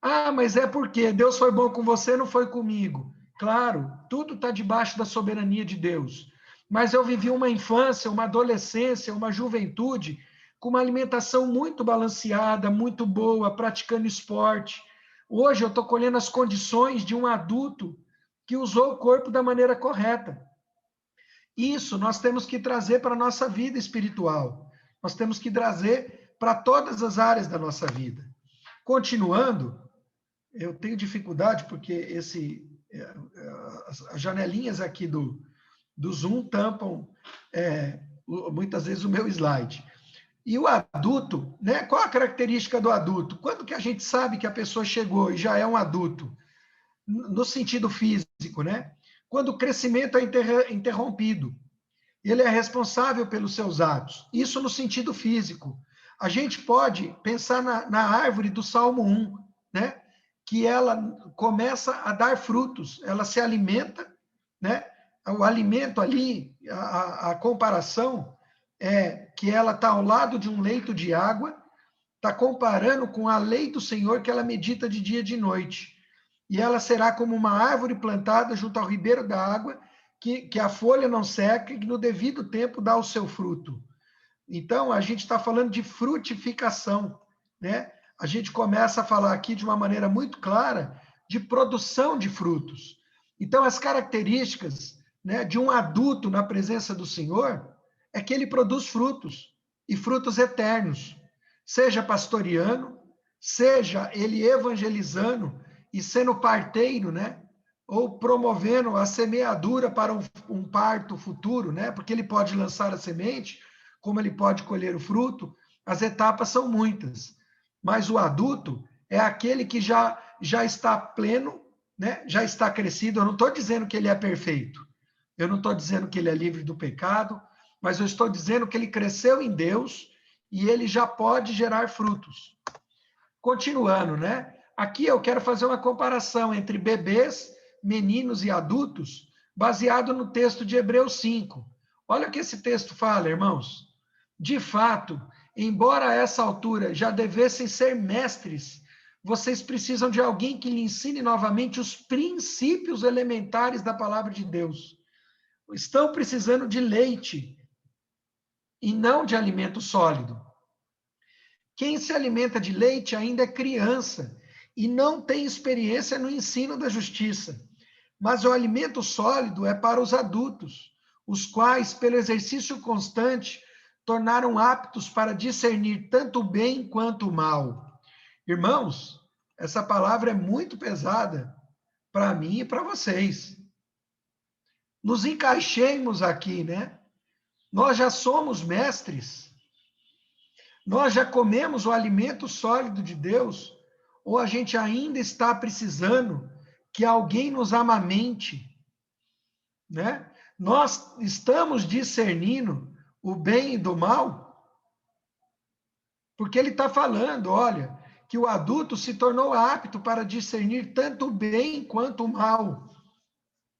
Ah, mas é porque Deus foi bom com você, não foi comigo. Claro, tudo está debaixo da soberania de Deus. Mas eu vivi uma infância, uma adolescência, uma juventude com uma alimentação muito balanceada, muito boa, praticando esporte. Hoje eu estou colhendo as condições de um adulto que usou o corpo da maneira correta. Isso nós temos que trazer para a nossa vida espiritual. Nós temos que trazer para todas as áreas da nossa vida. Continuando, eu tenho dificuldade porque as janelinhas aqui do Zoom tampam muitas vezes o meu slide. E o adulto, né? Qual a característica do adulto? Quando que a gente sabe que a pessoa chegou e já é um adulto? No sentido físico, né? Quando o crescimento é interrompido. Ele é responsável pelos seus atos. Isso no sentido físico. A gente pode pensar na árvore do Salmo 1, né? Que ela começa a dar frutos, ela se alimenta, né? O alimento ali, a comparação é que ela está ao lado de um leito de água, está comparando com a lei do Senhor que ela medita de dia e de noite. E ela será como uma árvore plantada junto ao ribeiro da água, que a folha não seca e que no devido tempo dá o seu fruto. Então, a gente está falando de frutificação, né? A gente começa a falar aqui de uma maneira muito clara de produção de frutos. Então, as características, né, de um adulto na presença do Senhor é que ele produz frutos, e frutos eternos, seja pastoreando, seja ele evangelizando e sendo parteiro, né, ou promovendo a semeadura para um parto futuro, né, porque ele pode lançar a semente, como ele pode colher o fruto. As etapas são muitas, mas o adulto é aquele que já está pleno, né, já está crescido. Eu não estou dizendo que ele é perfeito, eu não estou dizendo que ele é livre do pecado, mas eu estou dizendo que ele cresceu em Deus e ele já pode gerar frutos. Continuando, né? Aqui eu quero fazer uma comparação entre bebês, meninos e adultos, baseado no texto de Hebreus 5. Olha o que esse texto fala, irmãos. De fato, embora a essa altura já devessem ser mestres, vocês precisam de alguém que lhe ensine novamente os princípios elementares da palavra de Deus. Estão precisando de leite e não de alimento sólido. Quem se alimenta de leite ainda é criança e não tem experiência no ensino da justiça. Mas o alimento sólido é para os adultos, os quais, pelo exercício constante, tornaram aptos para discernir tanto o bem quanto o mal. Irmãos, essa palavra é muito pesada para mim e para vocês. Nos encaixemos aqui, né? Nós já somos mestres, nós já comemos o alimento sólido de Deus, ou a gente ainda está precisando que alguém nos amamente, né? Nós estamos discernindo o bem e do mal, porque ele está falando, olha, que o adulto se tornou apto para discernir tanto o bem quanto o mal,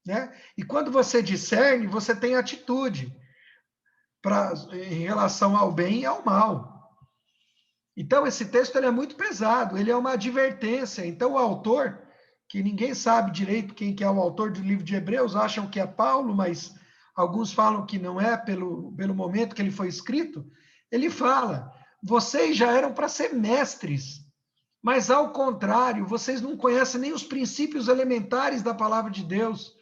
né? E quando você discerne, você tem atitude em relação ao bem e ao mal. Então, esse texto ele é muito pesado, ele é uma advertência. Então, o autor, que ninguém sabe direito quem que é o autor do livro de Hebreus, acham que é Paulo, mas alguns falam que não é pelo momento que ele foi escrito, ele fala, vocês já eram para ser mestres, mas ao contrário, vocês não conhecem nem os princípios elementares da palavra de Deus,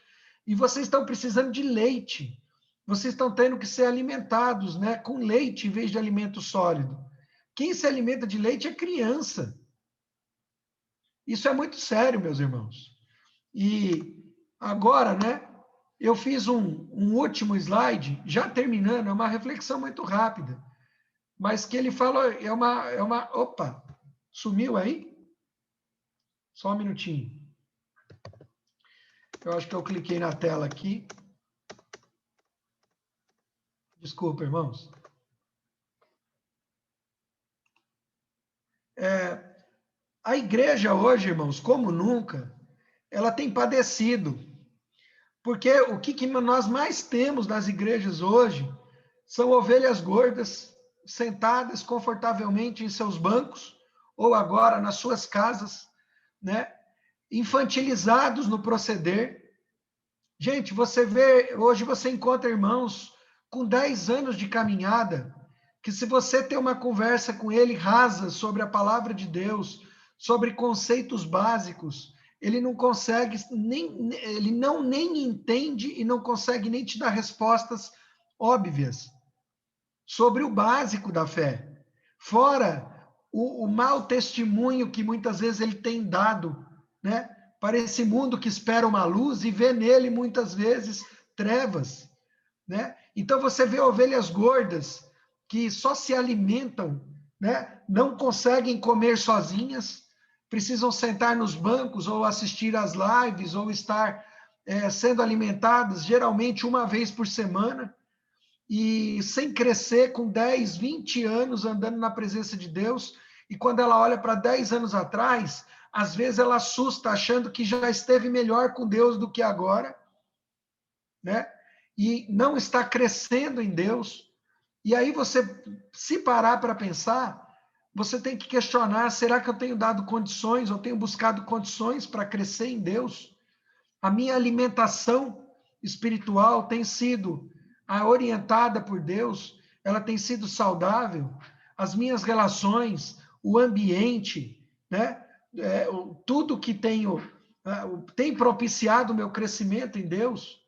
e vocês estão precisando de leite, vocês estão tendo que ser alimentados, né, com leite em vez de alimento sólido. Quem se alimenta de leite é criança. Isso é muito sério, meus irmãos. E agora, né, eu fiz um último slide, já terminando, é uma reflexão muito rápida, mas que ele fala, opa, sumiu aí? Só um minutinho. Eu acho que eu cliquei na tela aqui. Desculpa, irmãos. A igreja hoje, irmãos, como nunca, ela tem padecido. Porque o que nós mais temos nas igrejas hoje são ovelhas gordas, sentadas confortavelmente em seus bancos, ou agora nas suas casas, né? Infantilizados no proceder. Gente, você vê, hoje você encontra irmãos com 10 anos de caminhada, que se você ter uma conversa com ele rasa sobre a palavra de Deus, sobre conceitos básicos, ele não consegue, ele nem entende e não consegue nem te dar respostas óbvias sobre o básico da fé. Fora o mau testemunho que muitas vezes ele tem dado, né, para esse mundo que espera uma luz e vê nele muitas vezes trevas, né? Então você vê ovelhas gordas que só se alimentam, né, não conseguem comer sozinhas, precisam sentar nos bancos ou assistir às lives ou estar sendo alimentadas geralmente uma vez por semana e sem crescer com 10, 20 anos andando na presença de Deus, e quando ela olha para 10 anos atrás, às vezes ela assusta achando que já esteve melhor com Deus do que agora, né? E não está crescendo em Deus. E aí você, se parar para pensar, você tem que questionar, será que eu tenho dado condições, eu tenho buscado condições para crescer em Deus? A minha alimentação espiritual tem sido orientada por Deus, ela tem sido saudável, as minhas relações, o ambiente, né? Tudo que tem propiciado o meu crescimento em Deus?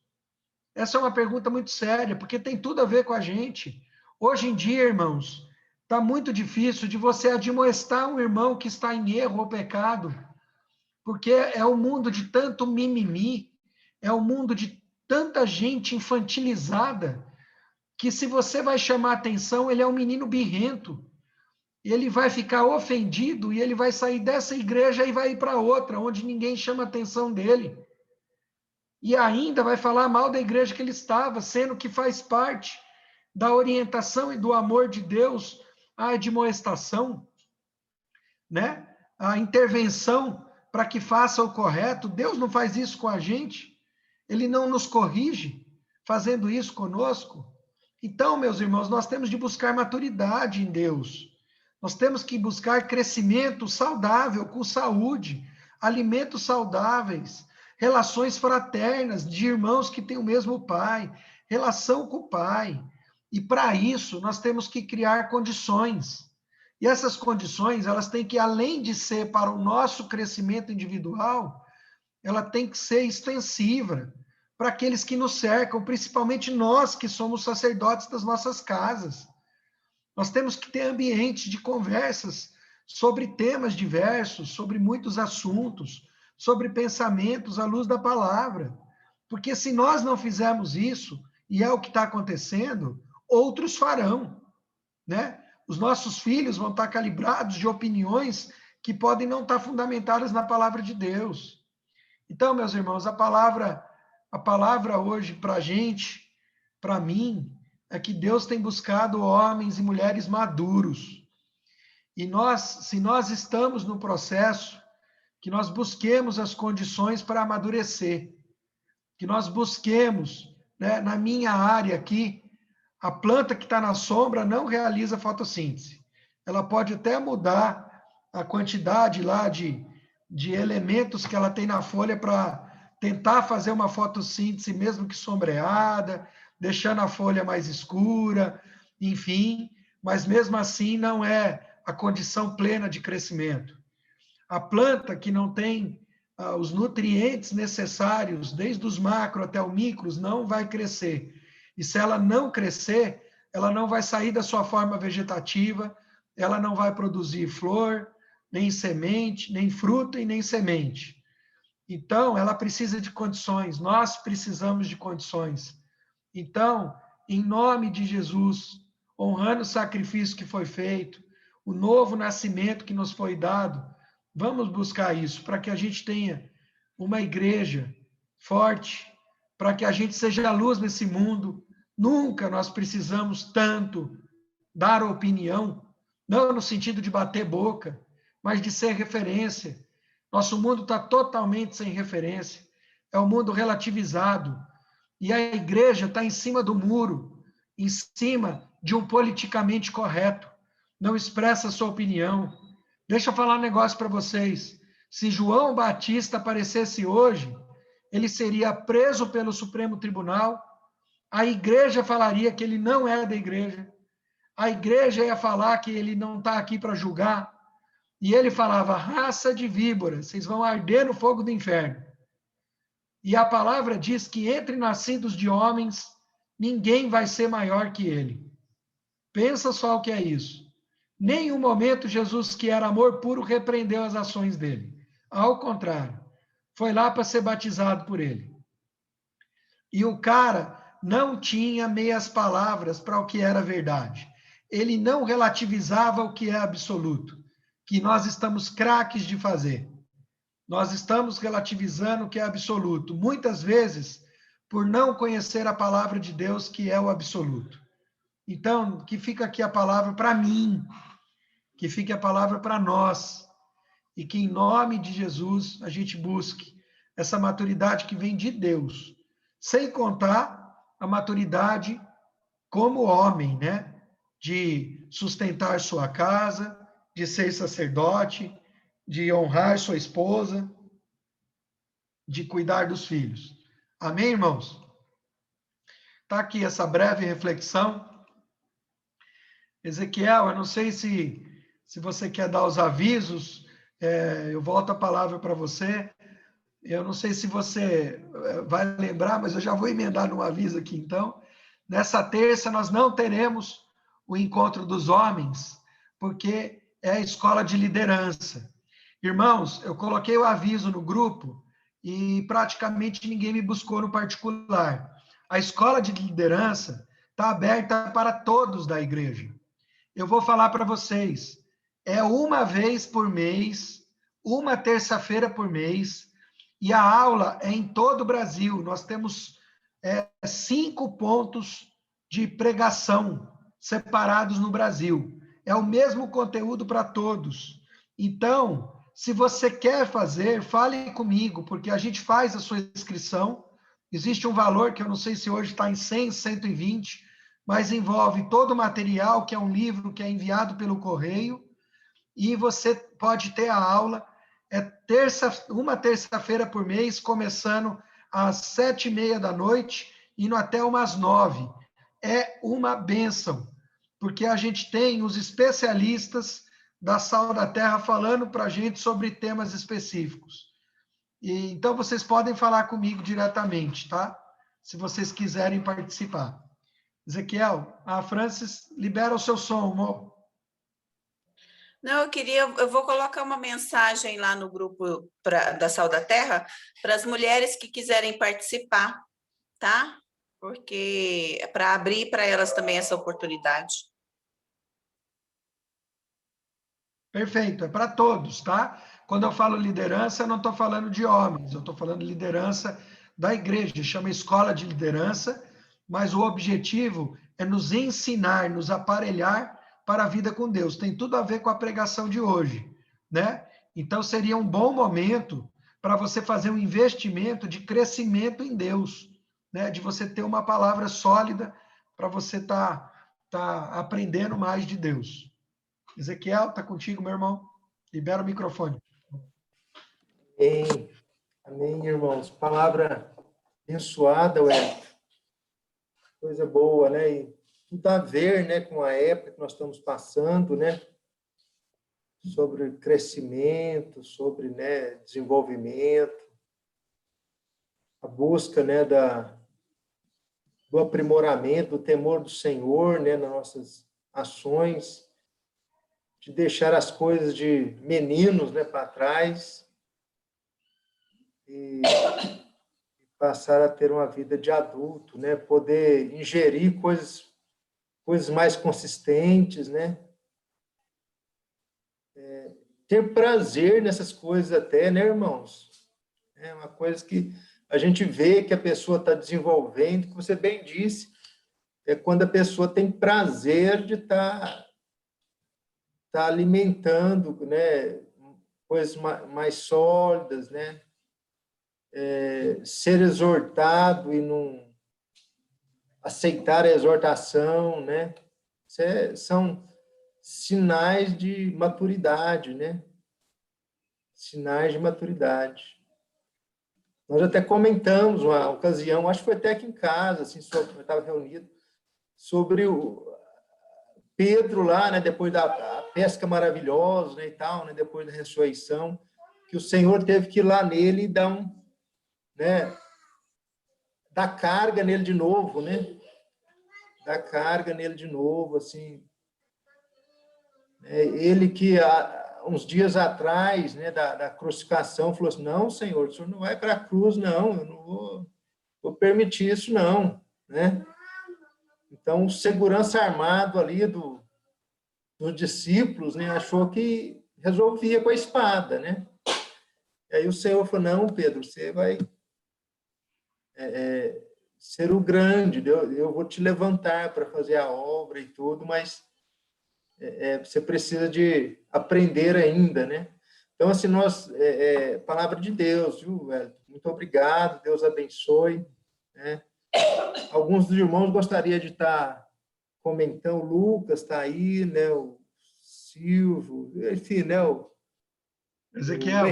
Essa é uma pergunta muito séria, porque tem tudo a ver com a gente. Hoje em dia, irmãos, está muito difícil de você admoestar um irmão que está em erro ou pecado, porque é um mundo de tanto mimimi, é um mundo de tanta gente infantilizada, que se você vai chamar atenção, ele é um menino birrento, ele vai ficar ofendido e ele vai sair dessa igreja e vai ir para outra, onde ninguém chama atenção dele. E ainda vai falar mal da igreja que ele estava, sendo que faz parte da orientação e do amor de Deus, a admoestação, né? A intervenção para que faça o correto. Deus não faz isso com a gente, ele não nos corrige fazendo isso conosco. Então, meus irmãos, nós temos de buscar maturidade em Deus. Nós temos que buscar crescimento saudável, com saúde, alimentos saudáveis, relações fraternas de irmãos que têm o mesmo pai, relação com o pai. E para isso, nós temos que criar condições. E essas condições, elas têm que, além de ser para o nosso crescimento individual, ela tem que ser extensiva para aqueles que nos cercam, principalmente nós que somos sacerdotes das nossas casas. Nós temos que ter ambientes de conversas sobre temas diversos, sobre muitos assuntos, sobre pensamentos à luz da palavra. Porque se nós não fizermos isso, e é o que está acontecendo, outros farão, né? Os nossos filhos vão estar calibrados de opiniões que podem não estar fundamentadas na palavra de Deus. Então, meus irmãos, a palavra A palavra hoje para a gente, para mim, é que Deus tem buscado homens e mulheres maduros. E se nós estamos no processo, que nós busquemos as condições para amadurecer, que nós busquemos, né, na minha área aqui, a planta que está na sombra não realiza fotossíntese. Ela pode até mudar a quantidade lá de elementos que ela tem na folha para tentar fazer uma fotossíntese, mesmo que sombreada, deixando a folha mais escura, enfim, mas mesmo assim não é a condição plena de crescimento. A planta que não tem os nutrientes necessários, desde os macro até o micros, não vai crescer. E se ela não crescer, ela não vai sair da sua forma vegetativa, ela não vai produzir flor, nem semente, nem fruto e nem semente. Então, ela precisa de condições, nós precisamos de condições. Então, em nome de Jesus, honrando o sacrifício que foi feito, o novo nascimento que nos foi dado, vamos buscar isso, para que a gente tenha uma igreja forte, para que a gente seja a luz nesse mundo. Nunca nós precisamos tanto dar opinião, não no sentido de bater boca, mas de ser referência. Nosso mundo está totalmente sem referência, é um mundo relativizado, e a igreja está em cima do muro, em cima de um politicamente correto, não expressa a sua opinião. Deixa eu falar um negócio para vocês. Se João Batista aparecesse hoje, ele seria preso pelo Supremo Tribunal, a igreja falaria que ele não é da igreja, a igreja ia falar que ele não está aqui para julgar, e ele falava, raça de víbora, vocês vão arder no fogo do inferno. E a palavra diz que entre nascidos de homens, ninguém vai ser maior que ele. Pensa só o que é isso. Nenhum momento Jesus, que era amor puro, repreendeu as ações dele. Ao contrário, foi lá para ser batizado por ele. E o cara não tinha meias palavras para o que era verdade. Ele não relativizava o que é absoluto, que nós estamos craques de fazer. Nós estamos relativizando o que é absoluto, muitas vezes por não conhecer a palavra de Deus, que é o absoluto. Então, que fica aqui a palavra para mim, que fique a palavra para nós, e que em nome de Jesus a gente busque essa maturidade que vem de Deus, sem contar a maturidade como homem, né? De sustentar sua casa, de ser sacerdote, de honrar sua esposa, de cuidar dos filhos. Amém, irmãos? Está aqui essa breve reflexão. Ezequiel, eu não sei se você quer dar os avisos, eu volto a palavra para você. Eu não sei se você vai lembrar, mas eu já vou emendar num aviso aqui, então. Nessa terça, nós não teremos o encontro dos homens, porque é a escola de liderança. Irmãos, eu coloquei o aviso no grupo e praticamente ninguém me buscou no particular. A escola de liderança está aberta para todos da igreja. Eu vou falar para vocês, é uma vez por mês, uma terça-feira por mês, e a aula é em todo o Brasil. Nós temos 5 pontos de pregação separados no Brasil. É o mesmo conteúdo para todos. Então, se você quer fazer, fale comigo, porque a gente faz a sua inscrição. Existe um valor que eu não sei se hoje está em 100, 120, mas envolve todo o material, que é um livro que é enviado pelo correio, e você pode ter a aula, uma terça-feira por mês, começando às 7h30 da noite, indo até umas 9. É uma bênção, porque a gente tem os especialistas da Sal da Terra falando para a gente sobre temas específicos. E, então, vocês podem falar comigo diretamente, tá? Se vocês quiserem participar. Ezequiel, a Francis, libera o seu som, amor. Não, eu vou colocar uma mensagem lá no grupo da Sal da Terra para as mulheres que quiserem participar, tá? Porque é para abrir para elas também essa oportunidade. Perfeito, é para todos, tá? Quando eu falo liderança, eu não estou falando de homens, eu estou falando liderança da igreja, chama Escola de Liderança, mas o objetivo é nos ensinar, nos aparelhar para a vida com Deus. Tem tudo a ver com a pregação de hoje, né? Então seria um bom momento para você fazer um investimento de crescimento em Deus, né? De você ter uma palavra sólida para você tá aprendendo mais de Deus. Ezequiel, tá contigo, meu irmão? Libera o microfone. Amém. Amém, irmãos. Palavra abençoada, ué. Coisa boa, né? E tudo a ver, né, com a época que nós estamos passando, né? Sobre crescimento, sobre, né, desenvolvimento, a busca, né, do aprimoramento, do temor do Senhor, né, nas nossas ações, de deixar as coisas de meninos, né, para trás e passar a ter uma vida de adulto, né, poder ingerir coisas mais consistentes, né, ter prazer nessas coisas até, né, irmãos? É uma coisa que a gente vê que a pessoa está desenvolvendo, que você bem disse, é quando a pessoa tem prazer de estar alimentando, né, coisas mais sólidas, né, ser exortado e não aceitar a exortação, né, são sinais de maturidade, né, sinais de maturidade. Nós até comentamos uma ocasião, acho que foi até aqui em casa, assim, eu estava reunido, sobre o Pedro lá, né, depois da pesca maravilhosa, né, e tal, né, depois da ressurreição, que o Senhor teve que ir lá nele e dar né, dar carga nele de novo, né, dar carga nele de novo, assim. Ele que uns dias atrás, né, da crucificação, falou assim, não, Senhor, o Senhor não vai para a cruz, não, eu não vou permitir isso, não, né? Então, o segurança armado ali dos discípulos, né, achou que resolvia com a espada, né? E aí o Senhor falou, não, Pedro, você vai ser o grande, eu vou te levantar para fazer a obra e tudo, mas você precisa de aprender ainda, né? Então, assim, palavra de Deus, viu, velho? Muito obrigado, Deus abençoe, né? Alguns dos irmãos gostariam de estar comentando, o Lucas está aí, né? O Silvio, enfim, né? Ezequiel,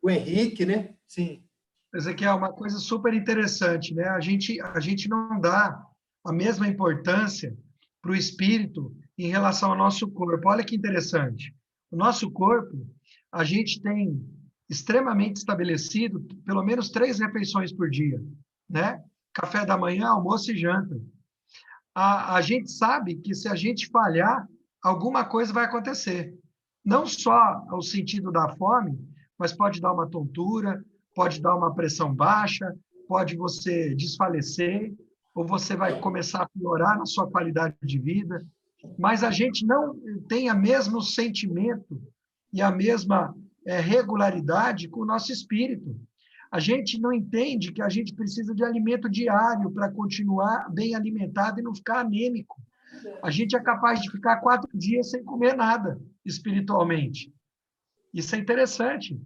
O Henrique, né? Sim. Ezequiel, uma coisa super interessante, né? A gente não dá a mesma importância para o espírito em relação ao nosso corpo. Olha que interessante. O nosso corpo, a gente tem extremamente estabelecido pelo menos 3 refeições por dia, né? Café da manhã, almoço e janta. A gente sabe que se a gente falhar, alguma coisa vai acontecer. Não só o sentido da fome, mas pode dar uma tontura, pode dar uma pressão baixa, pode você desfalecer, ou você vai começar a piorar na sua qualidade de vida. Mas a gente não tem o mesmo sentimento e a mesma regularidade com o nosso espírito. A gente não entende que a gente precisa de alimento diário para continuar bem alimentado e não ficar anêmico. A gente é capaz de ficar 4 dias sem comer nada, espiritualmente. Isso é interessante,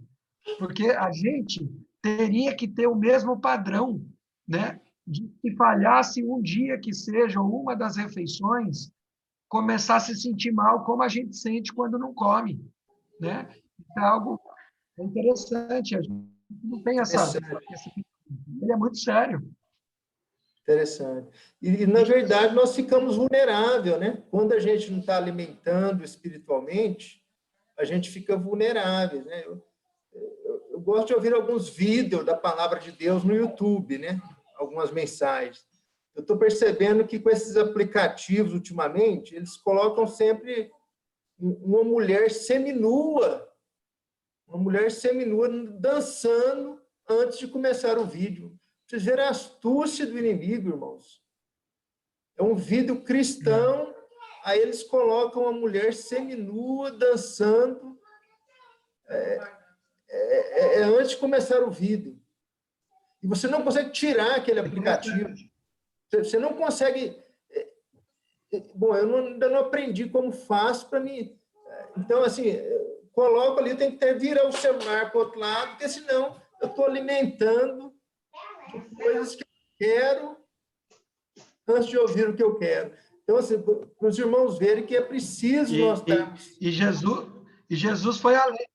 porque a gente teria que ter o mesmo padrão, né? De que falhasse um dia que seja, ou uma das refeições, começar a se sentir mal como a gente sente quando não come, né? É algo interessante, a gente não tem ele é muito sério. Interessante. Na verdade, nós ficamos vulneráveis, né? Quando a gente não está alimentando espiritualmente, a gente fica vulnerável, né? Eu gosto de ouvir alguns vídeos da palavra de Deus no YouTube, né? Algumas mensagens. Eu estou percebendo que com esses aplicativos, ultimamente, eles colocam sempre uma mulher seminua dançando antes de começar o vídeo. Vocês verem a astúcia do inimigo, irmãos. É um vídeo cristão, aí eles colocam uma mulher seminua dançando antes de começar o vídeo. E você não consegue tirar aquele aplicativo. Você não consegue... Bom, ainda não aprendi como faço para mim. Então, assim, coloco ali, tem que virar o celular para o outro lado, porque senão eu estou alimentando coisas que eu quero antes de ouvir o que eu quero. Então, assim, para os irmãos verem que é preciso nós darmos... E Jesus foi além.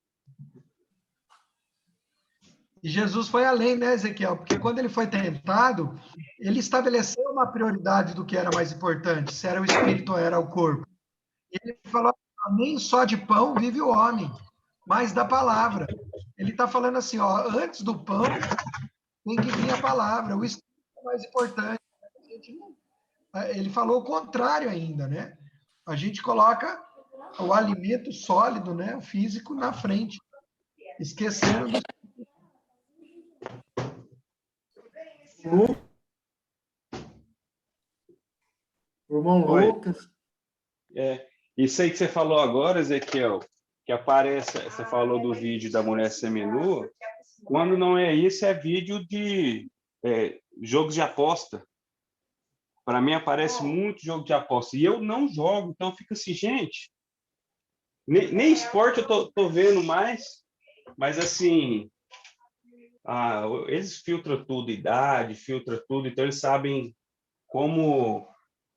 E Jesus foi além, né, Ezequiel? Porque quando ele foi tentado, ele estabeleceu uma prioridade do que era mais importante, se era o espírito ou era o corpo. E ele falou, nem só de pão vive o homem, mas da palavra. Ele está falando assim, ó, antes do pão tem que vir a palavra, o espírito é mais importante. Ele falou o contrário ainda, né? A gente coloca o alimento sólido, né, o físico, na frente, esquecendo do... O irmão Lucas. Isso aí que você falou agora, Ezequiel, que aparece, você falou do vídeo da mulher seminua, quando não é isso, é vídeo de jogos de aposta. Para mim aparece muito jogo de aposta. E eu não jogo, então fica assim, gente, nem esporte eu tô vendo mais, mas assim, eles filtram tudo, idade, filtram tudo, então eles sabem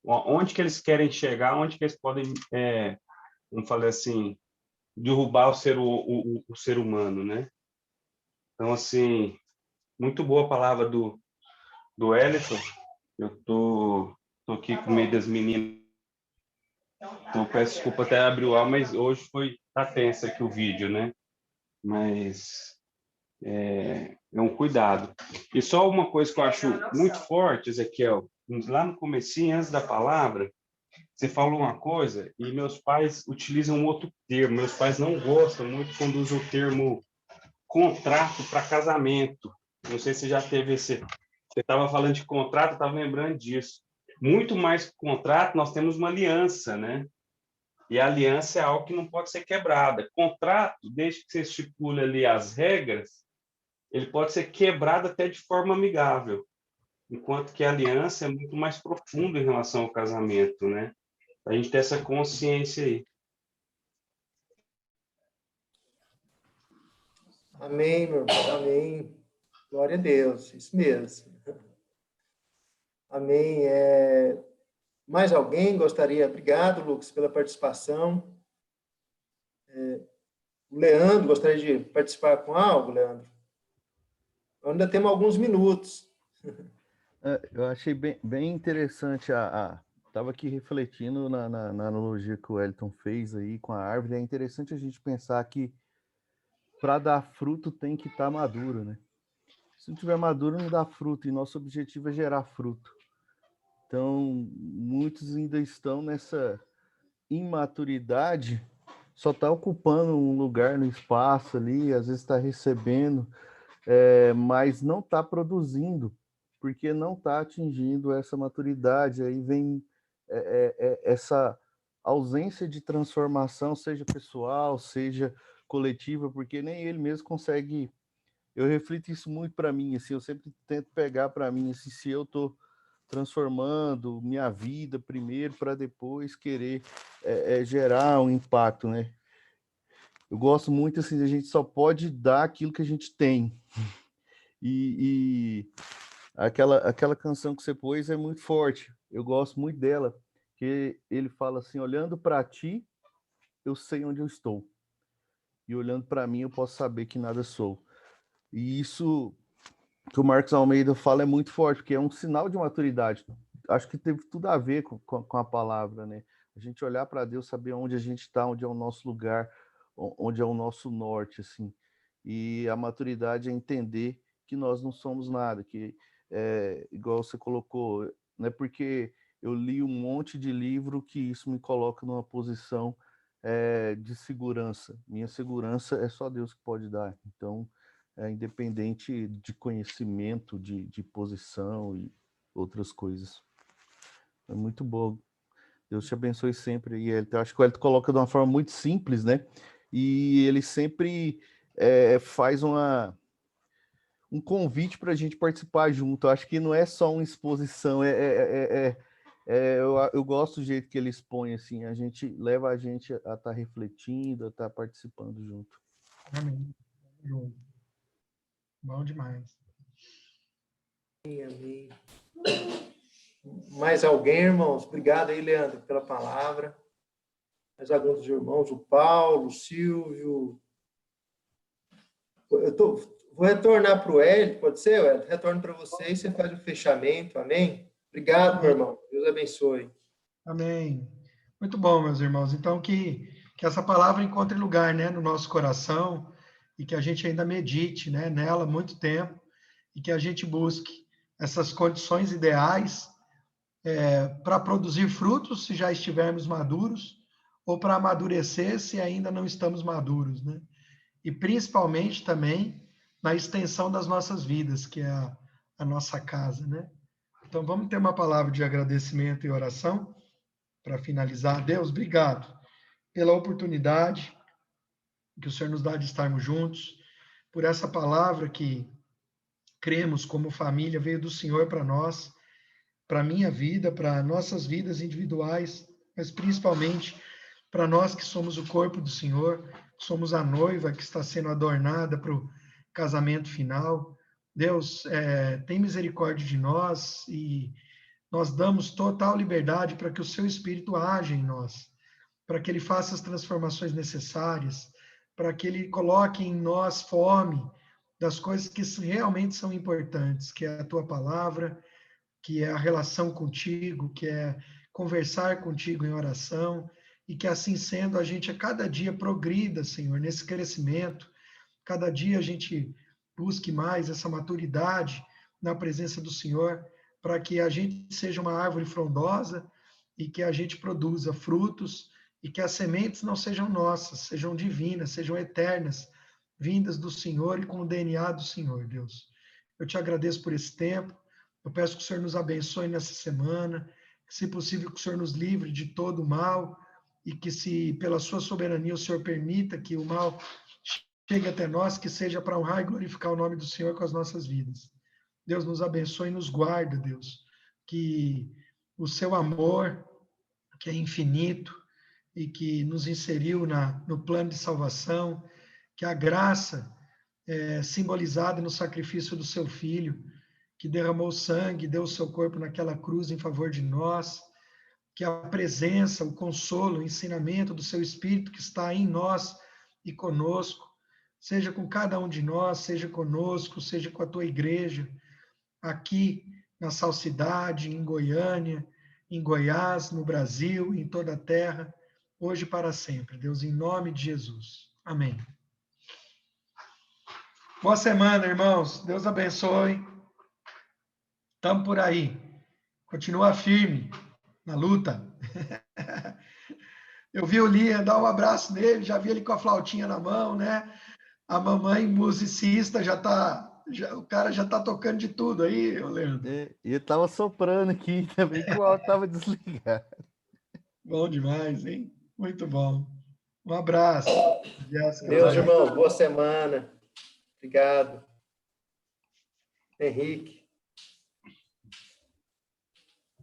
onde que eles querem chegar, onde que eles podem, vamos falar assim, derrubar o ser humano, né? Então, assim, muito boa a palavra do Wellington. Eu tô aqui com medo das meninas. Então, peço desculpa até abrir o ar, mas hoje tá tenso aqui o vídeo, né? Mas é um cuidado. E só uma coisa que eu acho muito forte, Ezequiel, lá no comecinho, antes da palavra, você falou uma coisa e meus pais utilizam um outro termo. Meus pais não gostam muito quando usam o termo contrato para casamento. Não sei se já teve esse... Você estava falando de contrato, eu estava lembrando disso. Muito mais que contrato, nós temos uma aliança, né? E a aliança é algo que não pode ser quebrada. Contrato, desde que você estipule ali as regras, ele pode ser quebrado até de forma amigável. Enquanto que a aliança é muito mais profunda em relação ao casamento, né? A gente ter essa consciência aí. Amém, meu irmão, amém. Glória a Deus, isso mesmo. Amém. Mais alguém gostaria? Obrigado, Lucas, pela participação. O Leandro, gostaria de participar com algo, Leandro? Ainda temos alguns minutos. Eu achei bem interessante estava aqui refletindo na analogia que o Wellington fez aí com a árvore. É interessante a gente pensar que para dar fruto tem que estar maduro, né? Se não tiver maduro, não dá fruto, e nosso objetivo é gerar fruto. Então, muitos ainda estão nessa imaturidade, só está ocupando um lugar no espaço ali, às vezes está recebendo, mas não está produzindo, porque não está atingindo essa maturidade. Aí vem essa ausência de transformação, seja pessoal, seja coletiva, porque nem ele mesmo consegue. Eu reflito isso muito para mim, assim, eu sempre tento pegar para mim, assim, se eu estou transformando minha vida primeiro para depois querer gerar um impacto, né? Eu gosto muito, assim, a gente só pode dar aquilo que a gente tem. E aquela canção que você pôs é muito forte. Eu gosto muito dela, que ele fala assim, olhando para ti, eu sei onde eu estou. E olhando para mim, eu posso saber que nada sou. E isso que o Marcos Almeida fala é muito forte, porque é um sinal de maturidade. Acho que teve tudo a ver com a palavra, né? A gente olhar para Deus, saber onde a gente está, onde é o nosso lugar, onde é o nosso norte, assim. E a maturidade é entender que nós não somos nada, que, igual você colocou, não é porque eu li um monte de livro que isso me coloca numa posição de segurança. Minha segurança é só Deus que pode dar. Então, independente de conhecimento, de posição e outras coisas. É muito bom. Deus te abençoe sempre. E eu acho que o Elton coloca de uma forma muito simples, né? E ele sempre faz um convite para a gente participar junto. Eu acho que não é só uma exposição, eu gosto do jeito que ele expõe, assim, leva a gente a estar refletindo, a estar participando junto. Amém. Bom demais. Amém. Mais alguém, irmãos? Obrigado aí, Leandro, pela palavra. Mais alguns dos irmãos, o Paulo, o Silvio. Vou retornar para o Hélio, pode ser, Hélio? Retorno para você e você faz o fechamento, amém? Obrigado, meu irmão. Deus abençoe. Amém. Muito bom, meus irmãos. Então, que essa palavra encontre lugar, né, no nosso coração e que a gente ainda medite, né, nela muito tempo e que a gente busque essas condições ideais para produzir frutos se já estivermos maduros ou para amadurecer se ainda não estamos maduros, né? E principalmente também na extensão das nossas vidas, que é a nossa casa, né? Então, vamos ter uma palavra de agradecimento e oração para finalizar. Deus, obrigado pela oportunidade que o Senhor nos dá de estarmos juntos, por essa palavra que cremos como família veio do Senhor para nós, para a minha vida, para nossas vidas individuais, mas principalmente para nós que somos o corpo do Senhor, somos a noiva que está sendo adornada para o casamento final. Deus, tem misericórdia de nós e nós damos total liberdade para que o seu Espírito age em nós, para que ele faça as transformações necessárias, para que ele coloque em nós fome das coisas que realmente são importantes, que é a tua palavra, que é a relação contigo, que é conversar contigo em oração, e que assim sendo a gente a cada dia progrida, Senhor, nesse crescimento, cada dia a gente busque mais essa maturidade na presença do Senhor, para que a gente seja uma árvore frondosa e que a gente produza frutos e que as sementes não sejam nossas, sejam divinas, sejam eternas, vindas do Senhor e com o DNA do Senhor, Deus. Eu te agradeço por esse tempo, eu peço que o Senhor nos abençoe nessa semana, que, se possível, que o Senhor nos livre de todo o mal e que, se pela sua soberania o Senhor permita que o mal chegue até nós, que seja para honrar e glorificar o nome do Senhor com as nossas vidas. Deus nos abençoe e nos guarda, Deus, que o seu amor, que é infinito e que nos inseriu no plano de salvação, que a graça simbolizada no sacrifício do seu Filho, que derramou sangue, deu o seu corpo naquela cruz em favor de nós, que a presença, o consolo, o ensinamento do seu Espírito que está em nós e conosco, seja com cada um de nós, seja conosco, seja com a tua igreja, aqui na Salcidade, em Goiânia, em Goiás, no Brasil, em toda a terra, hoje e para sempre. Deus, em nome de Jesus. Amém. Boa semana, irmãos. Deus abençoe. Estamos por aí. Continua firme na luta. Eu vi o Lia, dar um abraço nele, já vi ele com a flautinha na mão, né? A mamãe musicista o cara já tá tocando de tudo aí, Leandro. E eu tava soprando aqui também, que o áudio tava desligado. Bom demais, hein? Muito bom. Um abraço. Jéssica, Deus, irmãos, boa semana. Obrigado. Henrique.